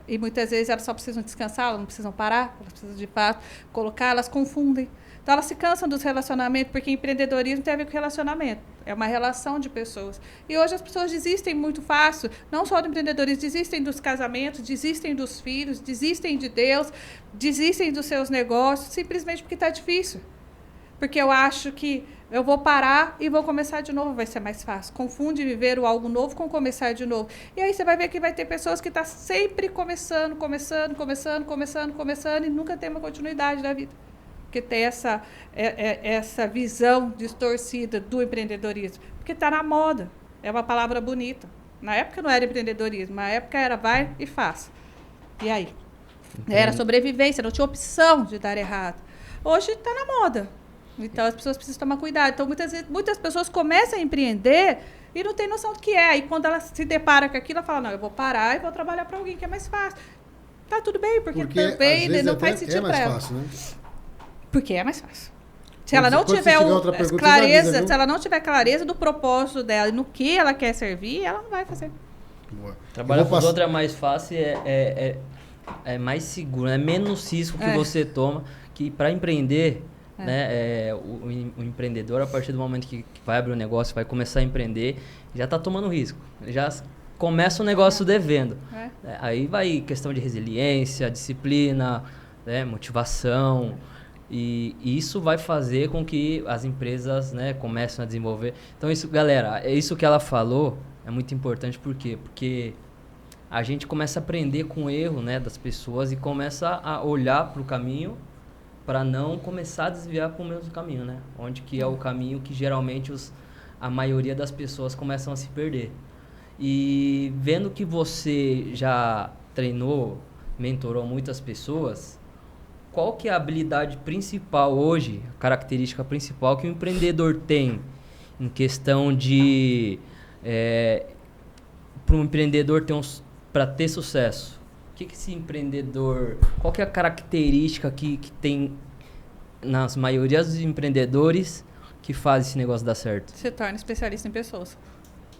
E muitas vezes elas só precisam descansar, elas não precisam parar, elas precisam de fato colocar, elas confundem. Então elas se cansam dos relacionamentos, porque empreendedorismo tem a ver com relacionamento. É uma relação de pessoas. E hoje as pessoas desistem muito fácil, não só do empreendedorismo, desistem dos casamentos, desistem dos filhos, desistem de Deus, desistem dos seus negócios, simplesmente porque está difícil. Porque eu acho que eu vou parar e vou começar de novo, vai ser mais fácil. Confunde viver o algo novo com começar de novo. E aí você vai ver que vai ter pessoas que estão sempre começando e nunca tem uma continuidade da vida. Porque tem essa visão distorcida do empreendedorismo. Porque está na moda. É uma palavra bonita. Na época não era empreendedorismo, na época era vai e faz. E aí? Entendi. Era sobrevivência, não tinha opção de dar errado. Hoje está na moda. Então as pessoas precisam tomar cuidado. Então muitas pessoas começam a empreender e não tem noção do que é. E quando ela se depara com aquilo, ela fala, não, eu vou parar e vou trabalhar para alguém que é mais fácil. Tá tudo bem, porque Porque às também vezes não até faz sentido é mais para ela. fácil, né? Porque é mais fácil. Se ela não Quando tiver você tiver outra pergunta, clareza, avisa, viu? se ela não tiver clareza do propósito dela e no que ela quer servir, ela não vai fazer. Boa. Trabalhar Eu com vou os pass- outros é mais fácil, é mais seguro, é menos risco que você toma, que para empreender, né, o empreendedor, a partir do momento que vai abrir um negócio, vai começar a empreender, já está tomando risco, já começa o negócio devendo. Aí vai questão de resiliência, disciplina, né, motivação, e isso vai fazer com que as empresas, né, comecem a desenvolver. Então isso, galera, é isso que ela falou, é muito importante, por quê? Porque a gente começa a aprender com o erro, né, das pessoas e começa a olhar para o caminho para não começar a desviar para o mesmo caminho, né? Onde que é o caminho que geralmente a maioria das pessoas começam a se perder. E vendo que você já treinou, mentorou muitas pessoas, qual que é a habilidade principal hoje, a característica principal que o empreendedor tem em questão de... para um empreendedor para ter sucesso? O que esse empreendedor... Qual que é a característica que tem nas maiorias dos empreendedores que faz esse negócio dar certo? Se torna especialista em pessoas.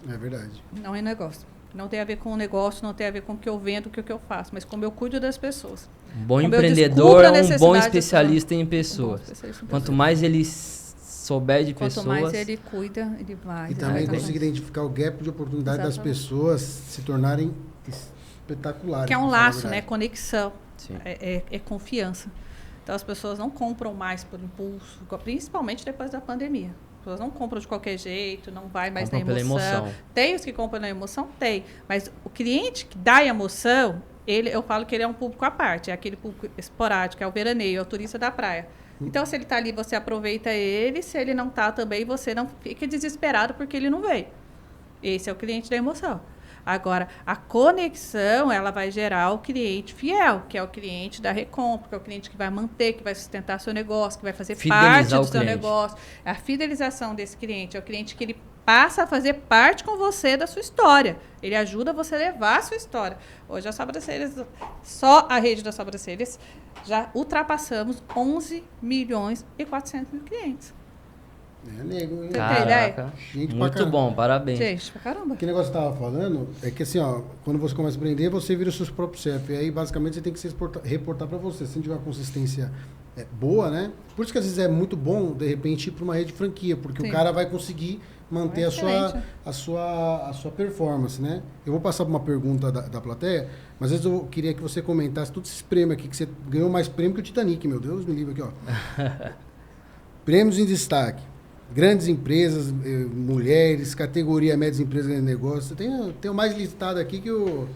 É verdade. Não em negócio. Não tem a ver com o negócio, não tem a ver com o que eu vendo, o que eu faço, mas como eu cuido das pessoas. Um bom Como eu empreendedor descubro a é um bom necessidade das especialista em Um bom pessoas. especialista em Quanto pessoas. mais ele souber de Quanto pessoas... mais ele cuida, ele vai. E também exatamente. conseguir identificar o gap de oportunidade das Exatamente. pessoas se tornarem espetaculares. Que é um pra falar a laço, né? verdade. Conexão. Sim. É confiança. Então as pessoas não compram mais por impulso, principalmente depois da pandemia. As pessoas não compram de qualquer jeito, não vai mais Compram na pela emoção. emoção. Tem os que compram na emoção? Tem. Mas o cliente que dá emoção, eu falo que ele é um público à parte. É aquele público esporádico, é o veraneio, é o turista da praia. Então, se ele está ali, você aproveita ele. Se ele não está também, você não fica desesperado porque ele não veio. Esse é o cliente da emoção. Agora, a conexão, ela vai gerar o cliente fiel, que é o cliente da recompra, que é o cliente que vai manter, que vai sustentar seu negócio, que vai fazer Fidelizar parte do o seu cliente. negócio. A fidelização desse cliente é o cliente que ele passa a fazer parte com você da sua história. Ele ajuda você a levar a sua história. Hoje, a Sobrancelhas, só a rede das Sobrancelhas, já ultrapassamos 11 milhões e 400 mil clientes. É nego, hein? Tem ideia? Caraca, Gente pra muito caramba. bom, parabéns. Gente, pra caramba. Que negócio que você estava falando é que assim, ó, quando você começa a empreender, você vira os seus próprios chefes. E aí, basicamente, você tem que se reportar para você. Se não tiver uma consistência boa, né? Por isso que às vezes é muito bom, de repente, ir para uma rede de franquia, porque Sim. o cara vai conseguir manter a Excelente. sua performance, né? Eu vou passar por uma pergunta da plateia, mas às vezes eu queria que você comentasse todos esses prêmios aqui, que você ganhou mais prêmio que o Titanic, meu Deus me livre aqui, ó. Prêmios em destaque. Grandes empresas, mulheres, categoria médias empresas de negócio. Tem mais listado aqui que o...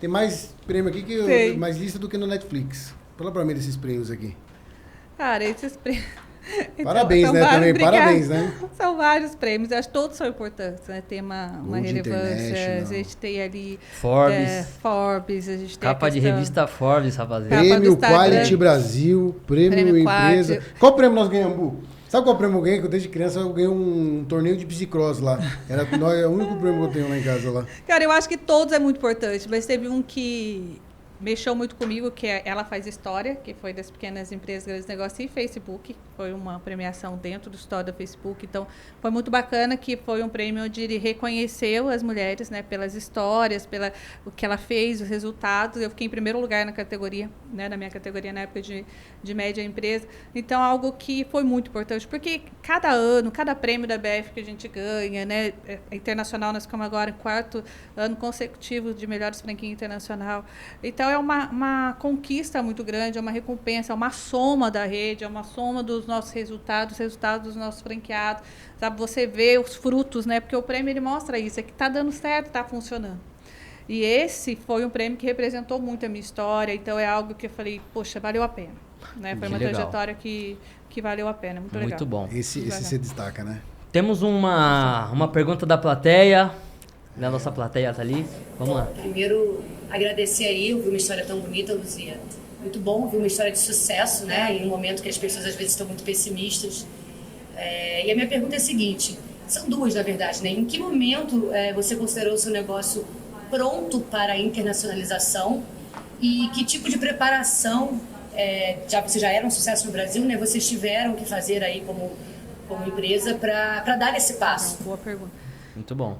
Tem mais prêmio aqui que Tem. mais lista do que no Netflix. Fala pra mim desses prêmios aqui. Cara, esses prêmios... Parabéns, são né, vários, também, obrigada. parabéns, né? São vários prêmios, eu acho que todos são importantes, né? Tem uma Gold relevância, International. a gente tem ali Forbes, Forbes, a gente tem capa a de questão- revista Forbes, rapaziada. Capa do Prêmio Instagram. Quality Brasil, prêmio Prêmio Empresa. Quality. Qual prêmio nós ganhamos, Bu? Sabe qual prêmio eu ganhei? Que eu desde criança eu ganhei um torneio de bicicross lá. É o único prêmio que eu tenho lá em casa lá. Cara, eu acho que todos é muito importante, mas teve um que mexeu muito comigo, que é Ela Faz História, que foi das pequenas empresas, grandes negócios e Facebook. Foi uma premiação dentro do História do Facebook. Então, foi muito bacana que foi um prêmio onde ele reconheceu as mulheres, né, pelas histórias, pela o que ela fez, os resultados. Eu fiquei em primeiro lugar na categoria, né, na minha categoria na época de média empresa. Então, algo que foi muito importante, porque cada ano, cada prêmio da BF que a gente ganha, né, internacional, nós ficamos agora em 4º ano consecutivo de melhores franquia internacional. Então, é uma conquista muito grande, é uma recompensa, é uma soma da rede, é uma soma dos nossos resultados dos nossos franqueados. Sabe, você vê os frutos, né? Porque o prêmio ele mostra isso, é que está dando certo, está funcionando. E esse foi um prêmio que representou muito a minha história, então é algo que eu falei, poxa, valeu a pena. Né? Foi Que uma legal. trajetória que valeu a pena, muito legal. Muito bom. Esse Legal. você destaca, né? Temos uma pergunta da plateia. A nossa plateia tá ali. Vamos lá. Primeiro, agradecer aí, ouvir uma história tão bonita, Luzia. Muito bom ouvir uma história de sucesso, né? Em um momento que as pessoas às vezes estão muito pessimistas. E a minha pergunta é a seguinte, são duas, na verdade, né? Em que momento você considerou o seu negócio pronto para a internacionalização? E que tipo de preparação, vocês já eram um sucesso no Brasil, né? Vocês tiveram que fazer aí como empresa para dar esse passo? Boa pergunta. Muito bom.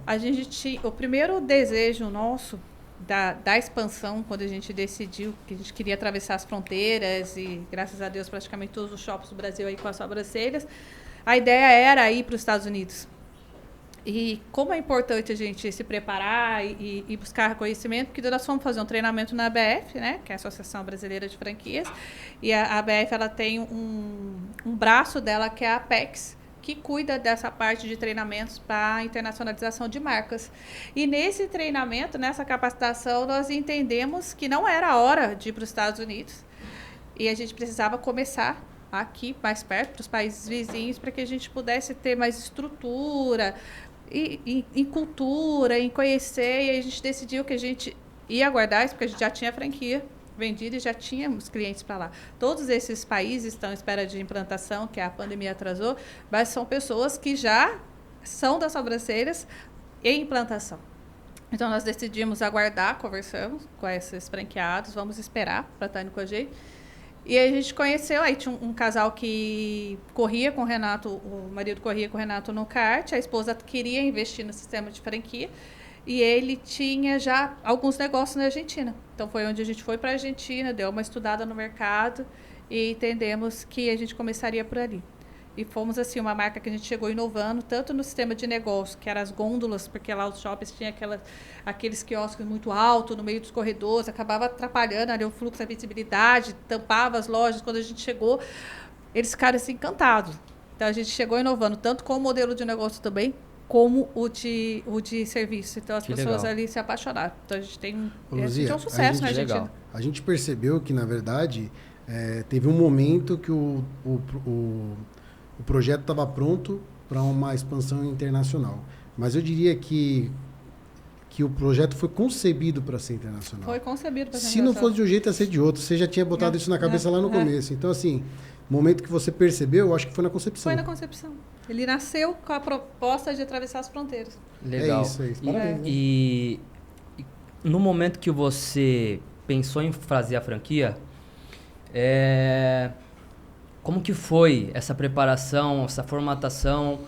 O primeiro desejo nosso da expansão, quando a gente decidiu que a gente queria atravessar as fronteiras e, graças a Deus, praticamente todos os shoppings do Brasil aí com as sobrancelhas, a ideia era ir para os Estados Unidos. E como é importante a gente se preparar e buscar conhecimento, porque nós fomos fazer um treinamento na ABF, né, que é a Associação Brasileira de Franquias, e a ABF ela tem um braço dela que é a Apex, que cuida dessa parte de treinamentos para a internacionalização de marcas. E nesse treinamento, nessa capacitação, nós entendemos que não era a hora de ir para os Estados Unidos e a gente precisava começar aqui, mais perto, para os países vizinhos, para que a gente pudesse ter mais estrutura, em cultura, em conhecer, e a gente decidiu que a gente ia aguardar isso, porque a gente já tinha franquia vendida e já tínhamos clientes para lá. Todos esses países estão em espera de implantação, que a pandemia atrasou, mas são pessoas que já são das sobrancelhas em implantação. Então, nós decidimos aguardar, conversamos com esses franqueados, vamos esperar para estar indo com a gente. E a gente conheceu, aí tinha um casal que corria com o Renato, o marido corria com o Renato no kart, a esposa queria investir no sistema de franquia, e ele tinha já alguns negócios na Argentina. Então, foi onde a gente foi para a Argentina, deu uma estudada no mercado e entendemos que a gente começaria por ali. E fomos, assim, uma marca que a gente chegou inovando, tanto no sistema de negócio, que eram as gôndolas, porque lá os shoppings tinham aqueles quiosques muito altos, no meio dos corredores, acabava atrapalhando ali o fluxo, a visibilidade, tampava as lojas. Quando a gente chegou, eles ficaram, assim, encantados. Então, a gente chegou inovando, tanto com o modelo de negócio também, como o de serviço. Então, as pessoas ali se apaixonaram. Então, a gente tem um sucesso na Argentina. A gente percebeu que, na verdade, teve um momento que o projeto estava pronto para uma expansão internacional. Mas eu diria que o projeto foi concebido para ser internacional. Foi concebido para ser internacional. Se não fosse de um jeito, ia ser de outro. Você já tinha botado isso na cabeça lá no começo. Então, assim, o momento que você percebeu, eu acho que foi na concepção. Foi na concepção. Ele nasceu com a proposta de atravessar as fronteiras. Legal. É isso. Parabéns, e no momento que você pensou em fazer a franquia, como que foi essa preparação, essa formatação?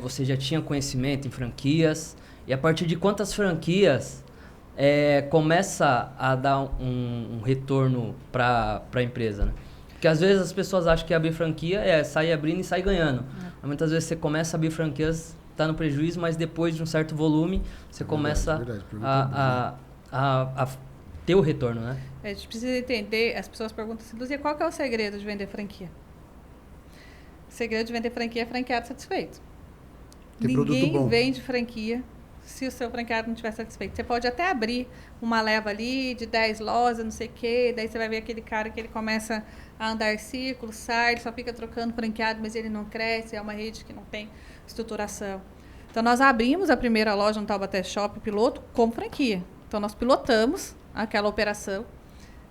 Você já tinha conhecimento em franquias? E a partir de quantas franquias começa a dar um retorno para a empresa, né? Porque às vezes as pessoas acham que abrir franquia é sair abrindo e sair ganhando. Mas muitas vezes você começa a abrir franquias, está no prejuízo, mas depois de um certo volume, você começa a ter o retorno, né? A gente precisa entender, as pessoas perguntam assim, Luzia, qual que é o segredo de vender franquia? O segredo de vender franquia é franqueado satisfeito. Ninguém vende franquia se o seu franqueado não estiver satisfeito. Você pode até abrir uma leva ali de 10 lojas, não sei o quê, daí você vai ver aquele cara que ele começa a andar em círculo, sai, ele só fica trocando franqueado, mas ele não cresce, é uma rede que não tem estruturação. Então, nós abrimos a primeira loja no Taubaté Shopping piloto como franquia. Então, nós pilotamos aquela operação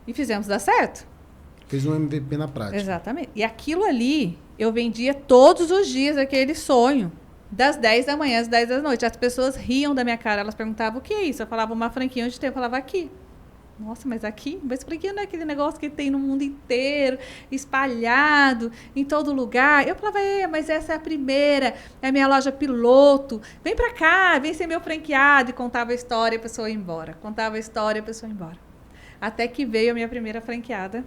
e fizemos dar certo. Fez um MVP na prática. Exatamente. E aquilo ali, eu vendia todos os dias aquele sonho. Das 10 da manhã às 10 da noite. As pessoas riam da minha cara. Elas perguntavam, o que é isso? Eu falava, uma franquia onde tem. Eu falava, aqui. Nossa, mas aqui? Mas franquia não é aquele negócio que tem no mundo inteiro, espalhado, em todo lugar. Eu falava, mas essa é a primeira. É a minha loja piloto. Vem pra cá, vem ser meu franqueado. E contava a história e a pessoa ia embora. Contava a história e a pessoa ia embora. Até que veio a minha primeira franqueada,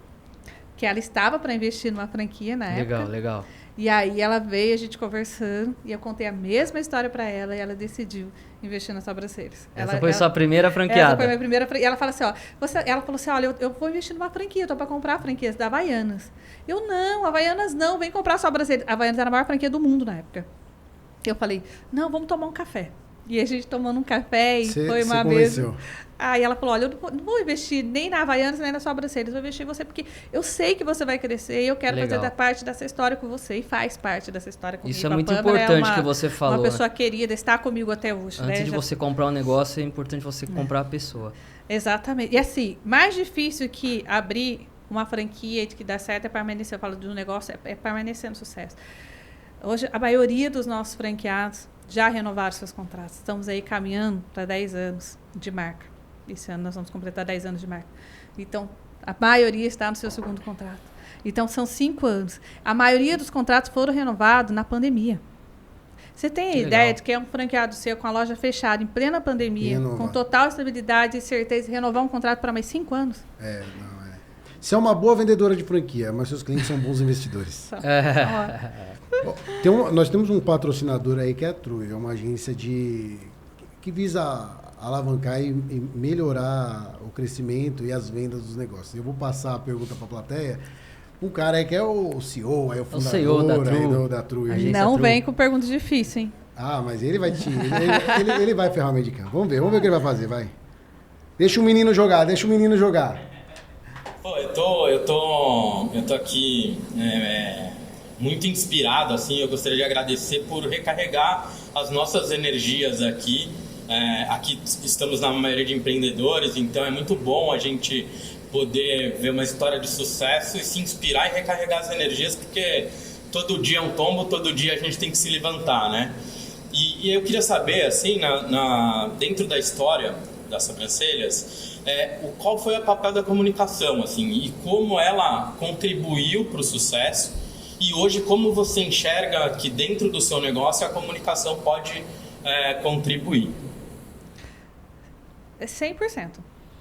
que ela estava para investir numa franquia na época. Legal. E aí ela veio, a gente conversando, e eu contei a mesma história para ela, e ela decidiu investir nas sobrancelhas. Essa foi sua primeira franqueada? Essa foi a minha primeira franqueada. E ela fala assim, ela falou assim, olha, eu vou investir numa franquia, eu tô para comprar franquias da Havaianas. Eu, não, Havaianas não, vem comprar sobrancelhas. A Havaianas era a maior franquia do mundo na época. Eu falei, não, vamos tomar um café. E a gente tomando um café, e foi uma mesa. Aí ela falou, olha, eu não vou investir nem na Havaianas, nem na sobrancelhas, eu vou investir em você, porque eu sei que você vai crescer, e eu quero fazer parte dessa história com você, e faz parte dessa história comigo. Isso é muito importante que você falou. Uma pessoa querida, está comigo até hoje. Antes de você comprar um negócio, é importante você comprar a pessoa. Exatamente. E assim, mais difícil que abrir uma franquia e que dá certo é permanecer, eu falo de um negócio, é permanecer no sucesso. Hoje, a maioria dos nossos franqueados já renovaram seus contratos. Estamos aí caminhando para 10 anos de marca. Esse ano nós vamos completar 10 anos de marca. Então, a maioria está no seu segundo contrato. Então, são 5 anos. A maioria dos contratos foram renovados na pandemia. Você tem a ideia de que é um franqueado seu com a loja fechada em plena pandemia, com total estabilidade e certeza, renovar um contrato para mais 5 anos? Você é uma boa vendedora de franquia, mas seus clientes são bons investidores. Bom, nós temos um patrocinador aí que é a True, é uma agência que visa alavancar e melhorar o crescimento e as vendas dos negócios. Eu vou passar a pergunta para a plateia. Um cara aí que é o CEO, aí o fundador CEO da True. Aí da True. Não True. vem com perguntas difíceis, hein? Ah, mas ele vai ele vai ferrar o meio de campo. Vamos ver o que ele vai fazer, vai. Deixa o menino jogar. Pô, eu tô aqui muito inspirado, assim. Eu gostaria de agradecer por recarregar as nossas energias aqui. Aqui estamos na maioria de empreendedores, então é muito bom a gente poder ver uma história de sucesso e se inspirar e recarregar as energias, porque todo dia é um tombo, todo dia a gente tem que se levantar, né? E eu queria saber, assim, dentro da história das sobrancelhas, qual foi o papel da comunicação, assim, e como ela contribuiu para o sucesso, e hoje como você enxerga que dentro do seu negócio a comunicação pode contribuir? 100%.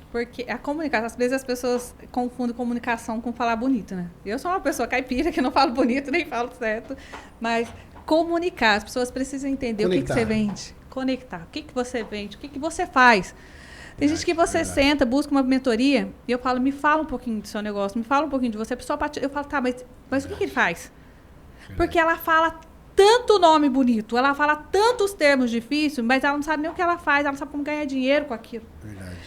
Porque a comunicação, às vezes as pessoas confundem comunicação com falar bonito, né? Eu sou uma pessoa caipira que não falo bonito, nem falo certo, mas comunicar, as pessoas precisam entender o que você vende, conectar, o que você vende, o que você faz. Tem gente que você senta, busca uma mentoria, e eu falo, me fala um pouquinho do seu negócio, me fala um pouquinho de você, a pessoa eu falo, tá, mas o que ele faz? Porque ela fala tanto nome bonito, ela fala tantos termos difíceis, mas ela não sabe nem o que ela faz, ela não sabe como ganhar dinheiro com aquilo. Verdade.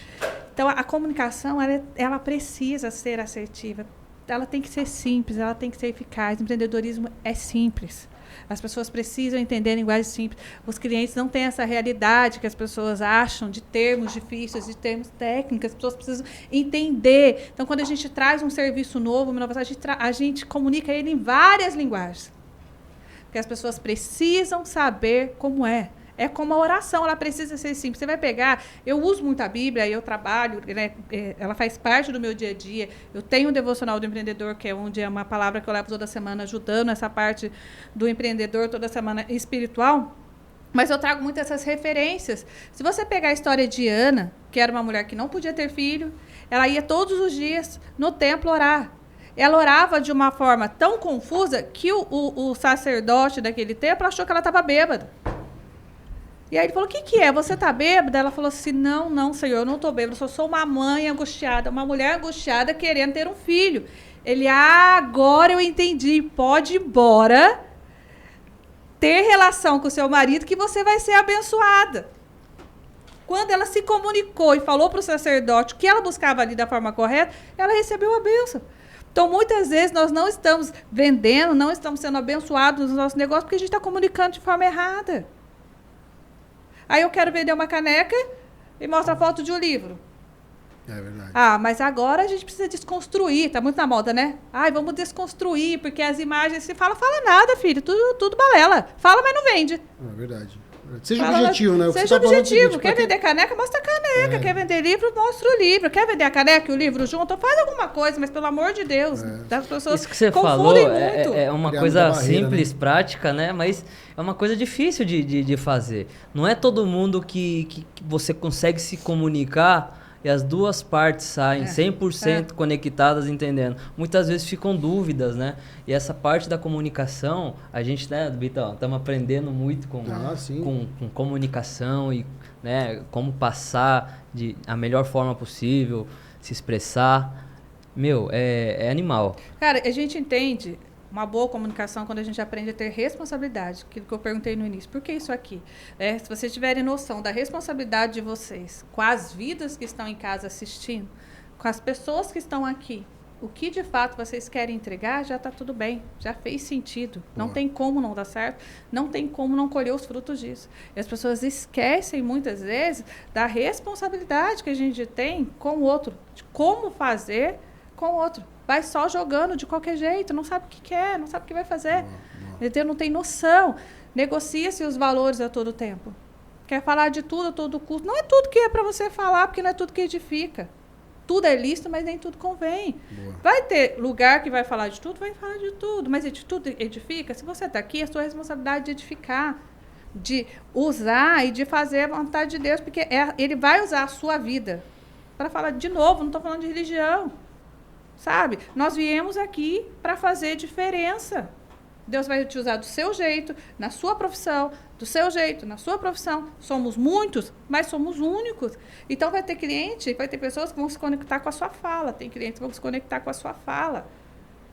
Então, a comunicação, ela precisa ser assertiva. Ela tem que ser simples, ela tem que ser eficaz. O empreendedorismo é simples. As pessoas precisam entender linguagem simples. Os clientes não têm essa realidade que as pessoas acham de termos difíceis, de termos técnicos. As pessoas precisam entender. Então, quando a gente traz um serviço novo, uma inovação, a gente comunica ele em várias linguagens. Porque as pessoas precisam saber como é. É como a oração, ela precisa ser simples. Você vai pegar, eu uso muito a Bíblia, eu trabalho, né, ela faz parte do meu dia a dia. Eu tenho um devocional do empreendedor, que é onde é uma palavra que eu levo toda semana, ajudando essa parte do empreendedor toda semana espiritual. Mas eu trago muito essas referências. Se você pegar a história de Ana, que era uma mulher que não podia ter filho, ela ia todos os dias no templo orar. Ela orava de uma forma tão confusa que o sacerdote daquele templo achou que ela estava bêbada. E aí ele falou, o que é? Você tá bêbada? Ela falou assim, não, Senhor, eu não tô bêbada, eu sou uma mãe angustiada, uma mulher angustiada querendo ter um filho. Ele, agora eu entendi, pode ir embora, ter relação com o seu marido que você vai ser abençoada. Quando ela se comunicou e falou para o sacerdote o que ela buscava ali da forma correta, ela recebeu a bênção. Então, muitas vezes, nós não estamos vendendo, não estamos sendo abençoados nos nossos negócios porque a gente está comunicando de forma errada. Aí eu quero vender uma caneca e mostra a foto de um livro. É verdade. Mas agora a gente precisa desconstruir. Tá muito na moda, né? Vamos desconstruir, porque as imagens... Se fala nada, filho. Tudo balela. Fala, mas não vende. É verdade. Seja objetivo, né? Seja objetivo. Quer vender caneca? Mostra a caneca. Quer vender livro? Mostra o livro. Quer vender a caneca e o livro junto? Faz alguma coisa, mas pelo amor de Deus. As pessoas isso que você falou é uma coisa simples, prática, né? Mas é uma coisa difícil de fazer. Não é todo mundo que você consegue se comunicar e as duas partes saem 100% conectadas, entendendo. Muitas vezes ficam dúvidas, né? E essa parte da comunicação, a gente, né, Vitão, estamos aprendendo muito com comunicação e, né, como passar a melhor forma possível, se expressar. É animal. Cara, a gente entende uma boa comunicação quando a gente aprende a ter responsabilidade. Aquilo que eu perguntei no início. Por que isso aqui? Se vocês tiverem noção da responsabilidade de vocês com as vidas que estão em casa assistindo, com as pessoas que estão aqui, o que de fato vocês querem entregar, já está tudo bem. Já fez sentido. Não tem como não dar certo. Não tem como não colher os frutos disso. E as pessoas esquecem, muitas vezes, da responsabilidade que a gente tem com o outro. De como fazer com o outro. Vai só jogando de qualquer jeito, não sabe o que quer, não sabe o que vai fazer. Não tem noção. Negocia-se os valores a todo tempo. Quer falar de tudo a todo custo. Não é tudo que é para você falar, porque não é tudo que edifica. tudo é lícito, mas nem tudo convém. Boa. Vai ter lugar que vai falar de tudo, vai falar de tudo. Mas de tudo edifica. Se você está aqui, é sua responsabilidade de edificar, de usar e de fazer a vontade de Deus, porque ele vai usar a sua vida para falar de novo, não estou falando de religião, sabe? Nós viemos aqui para fazer diferença. Deus vai te usar do seu jeito, na sua profissão, do seu jeito, na sua profissão. Somos muitos, mas somos únicos. Então vai ter cliente, vai ter pessoas que vão se conectar com a sua fala, tem clientes que vão se conectar com a sua fala.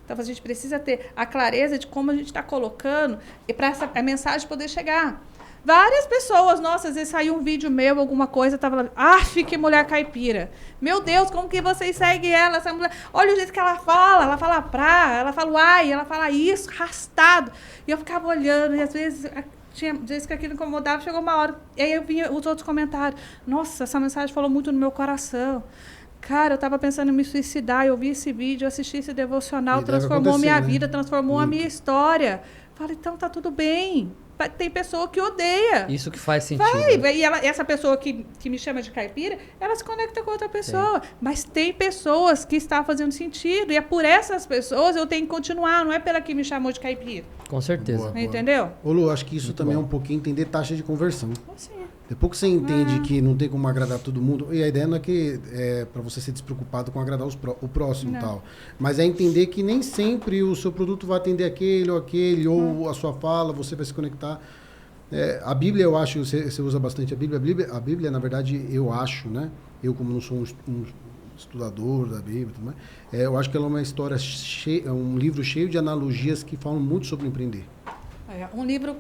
Então a gente precisa ter a clareza de como a gente está colocando e para a mensagem poder chegar. Várias pessoas, nossa, às vezes saiu um vídeo meu, alguma coisa, tava lá, que mulher caipira. Meu Deus, como que vocês seguem ela, essa mulher? Olha o jeito que ela fala pra, ela fala uai, ela fala isso, arrastado. E eu ficava olhando, e às vezes tinha vezes que aquilo incomodava, chegou uma hora, e aí eu vinha os outros comentários. Nossa, essa mensagem falou muito no meu coração. Cara, eu estava pensando em me suicidar, eu vi esse vídeo, eu assisti esse devocional, transformou minha vida, transformou a minha história. Falei, então tá tudo bem. Tem pessoa que odeia. Isso que faz sentido. E essa pessoa que me chama de caipira, ela se conecta com outra pessoa. Sim. Mas tem pessoas que está fazendo sentido. E é por essas pessoas eu tenho que continuar. Não é pela que me chamou de caipira. Com certeza. Boa, entendeu? Ô Lu, acho que isso muito também bom. É um pouquinho entender taxa de conversão. Sim. Depois que você entende que não tem como agradar todo mundo, e a ideia não é que é para você ser despreocupado com agradar o próximo e tal, mas é entender que nem sempre o seu produto vai atender aquele ou a sua fala, você vai se conectar. A Bíblia, eu acho, você usa bastante a Bíblia, na verdade, eu acho, né? Eu, como não sou um estudador da Bíblia, tudo mais, eu acho que ela é uma história cheia, um livro cheio de analogias que falam muito sobre empreender. Um livro...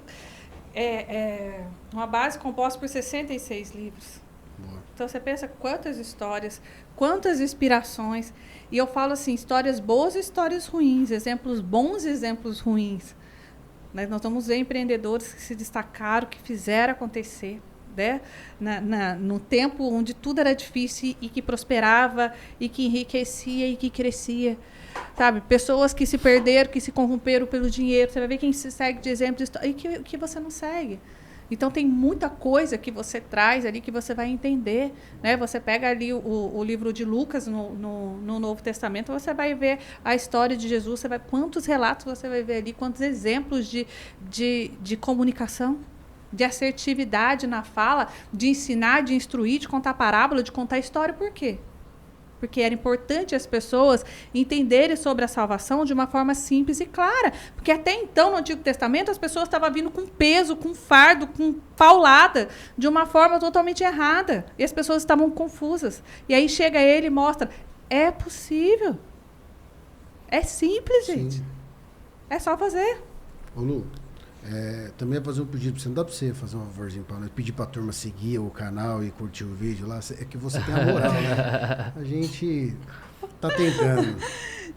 uma base composta por 66 livros. Boa. Então, você pensa quantas histórias, quantas inspirações. E eu falo assim, histórias boas e histórias ruins, exemplos bons e exemplos ruins. Nós vamos ver empreendedores que se destacaram, que fizeram acontecer, né? No tempo onde tudo era difícil e que prosperava, e que enriquecia e que crescia. Sabe? Pessoas que se perderam, que se corromperam pelo dinheiro. Você vai ver quem se segue de exemplo de história e que você não segue. Então, tem muita coisa que você traz ali que você vai entender. Né? Você pega ali o livro de Lucas no Novo Testamento, você vai ver a história de Jesus, quantos relatos você vai ver ali, quantos exemplos de comunicação, de assertividade na fala, de ensinar, de instruir, de contar parábola, de contar história. Por quê? Porque era importante as pessoas entenderem sobre a salvação de uma forma simples e clara. Porque até então, no Antigo Testamento, as pessoas estavam vindo com peso, com fardo, com paulada, de uma forma totalmente errada. E as pessoas estavam confusas. E aí chega ele e mostra, é possível. É simples, gente. É só fazer. Ô Lu, também é fazer um pedido pra você. Não dá pra você fazer um favorzinho pra nós, pedir pra turma seguir o canal e curtir o vídeo lá. É que você tem a moral, né? A gente tá tentando.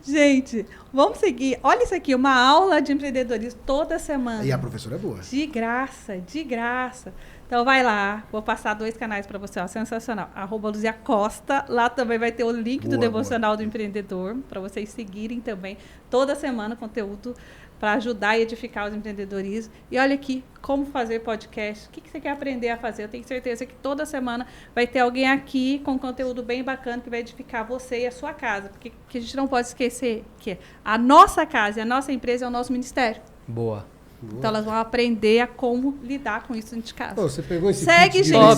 Gente, vamos seguir. Olha isso aqui, uma aula de empreendedorismo toda semana. E a professora é boa. De graça, de graça. Então vai lá, vou passar 2 canais para você, ó, sensacional. @Luzia Costa, lá também vai ter o link do Devocional do Empreendedor, para vocês seguirem também toda semana conteúdo para ajudar e edificar os empreendedorismos. E olha aqui, como fazer podcast. O que você quer aprender a fazer? Eu tenho certeza que toda semana vai ter alguém aqui com conteúdo bem bacana que vai edificar você e a sua casa. Porque que a gente não pode esquecer que a nossa casa e a nossa empresa é o nosso ministério. Boa. Então elas vão aprender a como lidar com isso dentro de casa. Pô, você pegou esse segue, pitch de gente, venda,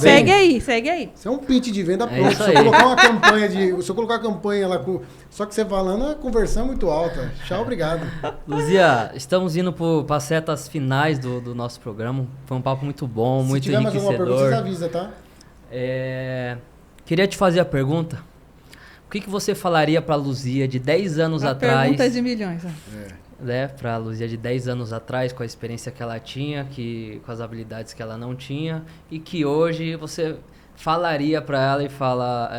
segue aí. Isso é um pitch de venda pronto. isso Se eu aí. colocar uma campanha se eu colocar a campanha lá com. Só que você falando, a conversão é muito alta. Tchau, obrigado. Luzia, estamos indo para as setas finais do nosso programa. Foi um papo muito bom, muito enriquecedor. Se tiver mais alguma pergunta, você avisa, tá? Queria te fazer a pergunta. O que você falaria para a Luzia de 10 anos atrás? Pergunta de milhões. Né, para a Luzia de 10 anos atrás, com a experiência que ela tinha, com as habilidades que ela não tinha, e que hoje você falaria para ela e fala,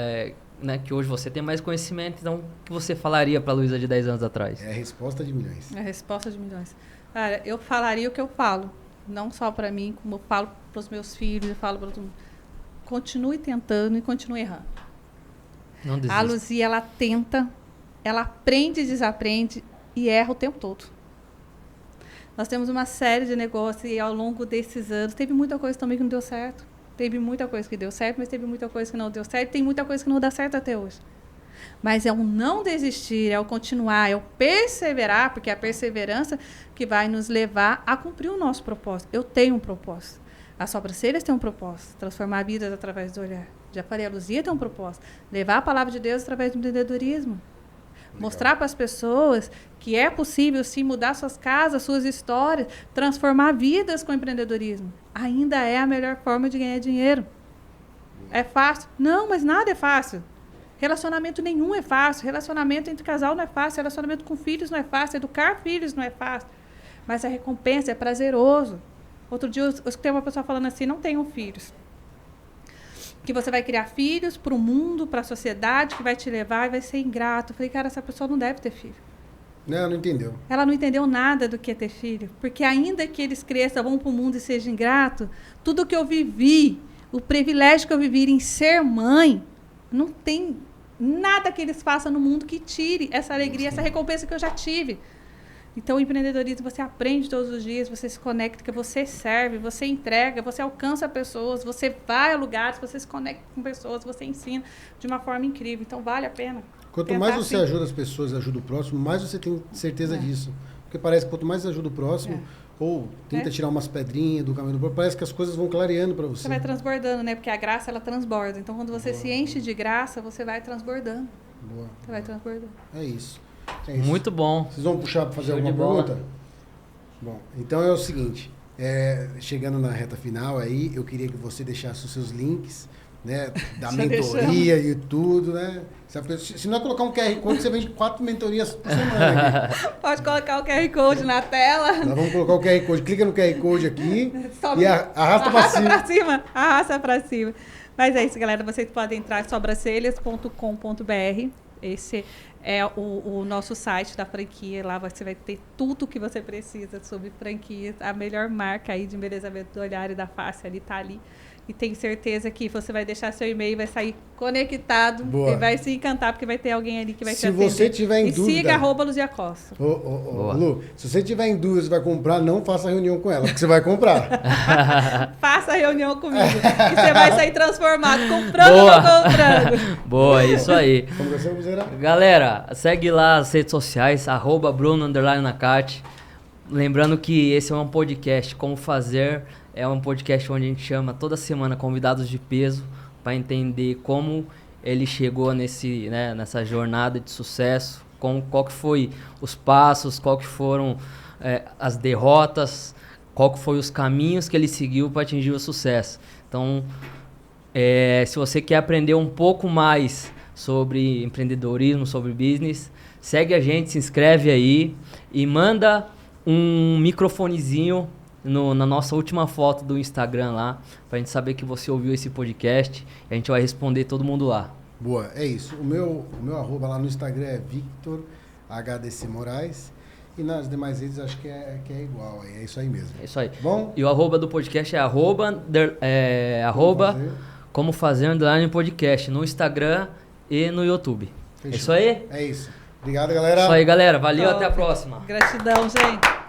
né, que hoje você tem mais conhecimento, então o que você falaria para a Luísa de 10 anos atrás? É a resposta de milhões. É a resposta de milhões. Cara, eu falaria o que eu falo, não só para mim, como eu falo para os meus filhos, eu falo para todo mundo. Continue tentando e continue errando. Não desista. A Luzia, ela tenta, ela aprende e desaprende, e erra o tempo todo. Nós temos uma série de negócios e ao longo desses anos teve muita coisa também que não deu certo. Teve muita coisa que deu certo, mas teve muita coisa que não deu certo. Tem muita coisa que não dá certo até hoje. Mas é o não desistir, é o continuar, é o perseverar, porque é a perseverança que vai nos levar a cumprir o nosso propósito. Eu tenho um propósito. As sobrancelhas têm um propósito. Transformar vidas através do olhar. Já falei, a Luzia tem um propósito. Levar a palavra de Deus através do empreendedorismo. Mostrar para as pessoas que é possível, sim, mudar suas casas, suas histórias, transformar vidas com o empreendedorismo. Ainda é a melhor forma de ganhar dinheiro. É fácil? Não, mas nada é fácil. Relacionamento nenhum é fácil. Relacionamento entre casal não é fácil. Relacionamento com filhos não é fácil. Educar filhos não é fácil. Mas a recompensa é prazeroso. Outro dia eu escutei uma pessoa falando assim, não tenham filhos. Que você vai criar filhos para o mundo, para a sociedade, que vai te levar e vai ser ingrato. Eu falei, cara, essa pessoa não deve ter filho. Não entendeu. Ela não entendeu nada do que é ter filho. Porque ainda que eles cresçam, vão para o mundo e sejam ingratos, tudo que eu vivi, o privilégio que eu vivi em ser mãe, não tem nada que eles façam no mundo que tire essa alegria, essa recompensa que eu já tive. Então, o empreendedorismo, você aprende todos os dias, você se conecta, você serve, você entrega, você alcança pessoas, você vai a lugares, você se conecta com pessoas, você ensina de uma forma incrível. Então, vale a pena. Quanto mais você ajuda as pessoas, ajuda o próximo, mais você tem certeza disso. Porque parece que quanto mais você ajuda o próximo, ou tenta tirar umas pedrinhas do caminho do próximo, parece que as coisas vão clareando para você. Você vai transbordando, né? Porque a graça, ela transborda. Então, quando você se enche de graça, você vai transbordando. Boa. Você vai transbordando. É isso. Muito bom. Vocês vão puxar para fazer Show alguma de bola. pergunta? Bom, então é o seguinte, chegando na reta final aí, eu queria que você deixasse os seus links, né, da mentoria e tudo, né? Se não é colocar um QR Code, você vende 4 mentorias por semana aqui. Pode colocar o QR Code na tela. Nós vamos colocar o QR Code, clica no QR Code aqui e arrasta para cima. Arrasta para cima. Mas é isso, galera. Vocês podem entrar em sobrancelhas.com.br. Esse é o nosso site da franquia. Lá você vai ter tudo o que você precisa sobre franquias. A melhor marca aí de embelezamento do olhar e da face ali tá ali. E tenho certeza que você vai deixar seu e-mail, vai sair conectado. Boa. E vai se encantar, porque vai ter alguém ali que vai te Se atender. você tiver em dúvida... siga @Luzia Costa. Lu, se você tiver em dúvida se vai comprar, não faça reunião com ela, porque você vai comprar. Faça reunião comigo. E você vai sair transformado, comprando ou comprando. Boa, isso aí. Como você vai dizer? Galera, segue lá as redes sociais, @Bruno_Nakati. Lembrando que esse é um podcast, Como Fazer, é um podcast onde a gente chama toda semana convidados de peso para entender como ele chegou nessa jornada de sucesso, qual que foi os passos, qual que foram as derrotas, qual que foi os caminhos que ele seguiu para atingir o sucesso. Então, se você quer aprender um pouco mais sobre empreendedorismo, sobre business, segue a gente, se inscreve aí e manda um microfonezinho na nossa última foto do Instagram lá, pra gente saber que você ouviu esse podcast e a gente vai responder todo mundo lá. Boa, é isso. O meu arroba lá no Instagram é Victor HDC Moraes e nas demais redes acho que é igual, é isso aí mesmo. É isso aí. Bom? E o arroba do podcast é Como Fazer _podcast no Instagram e no YouTube. Fechou. É isso aí? É isso. Obrigado, galera. Isso aí, galera. Valeu, até a próxima. Gratidão, gente.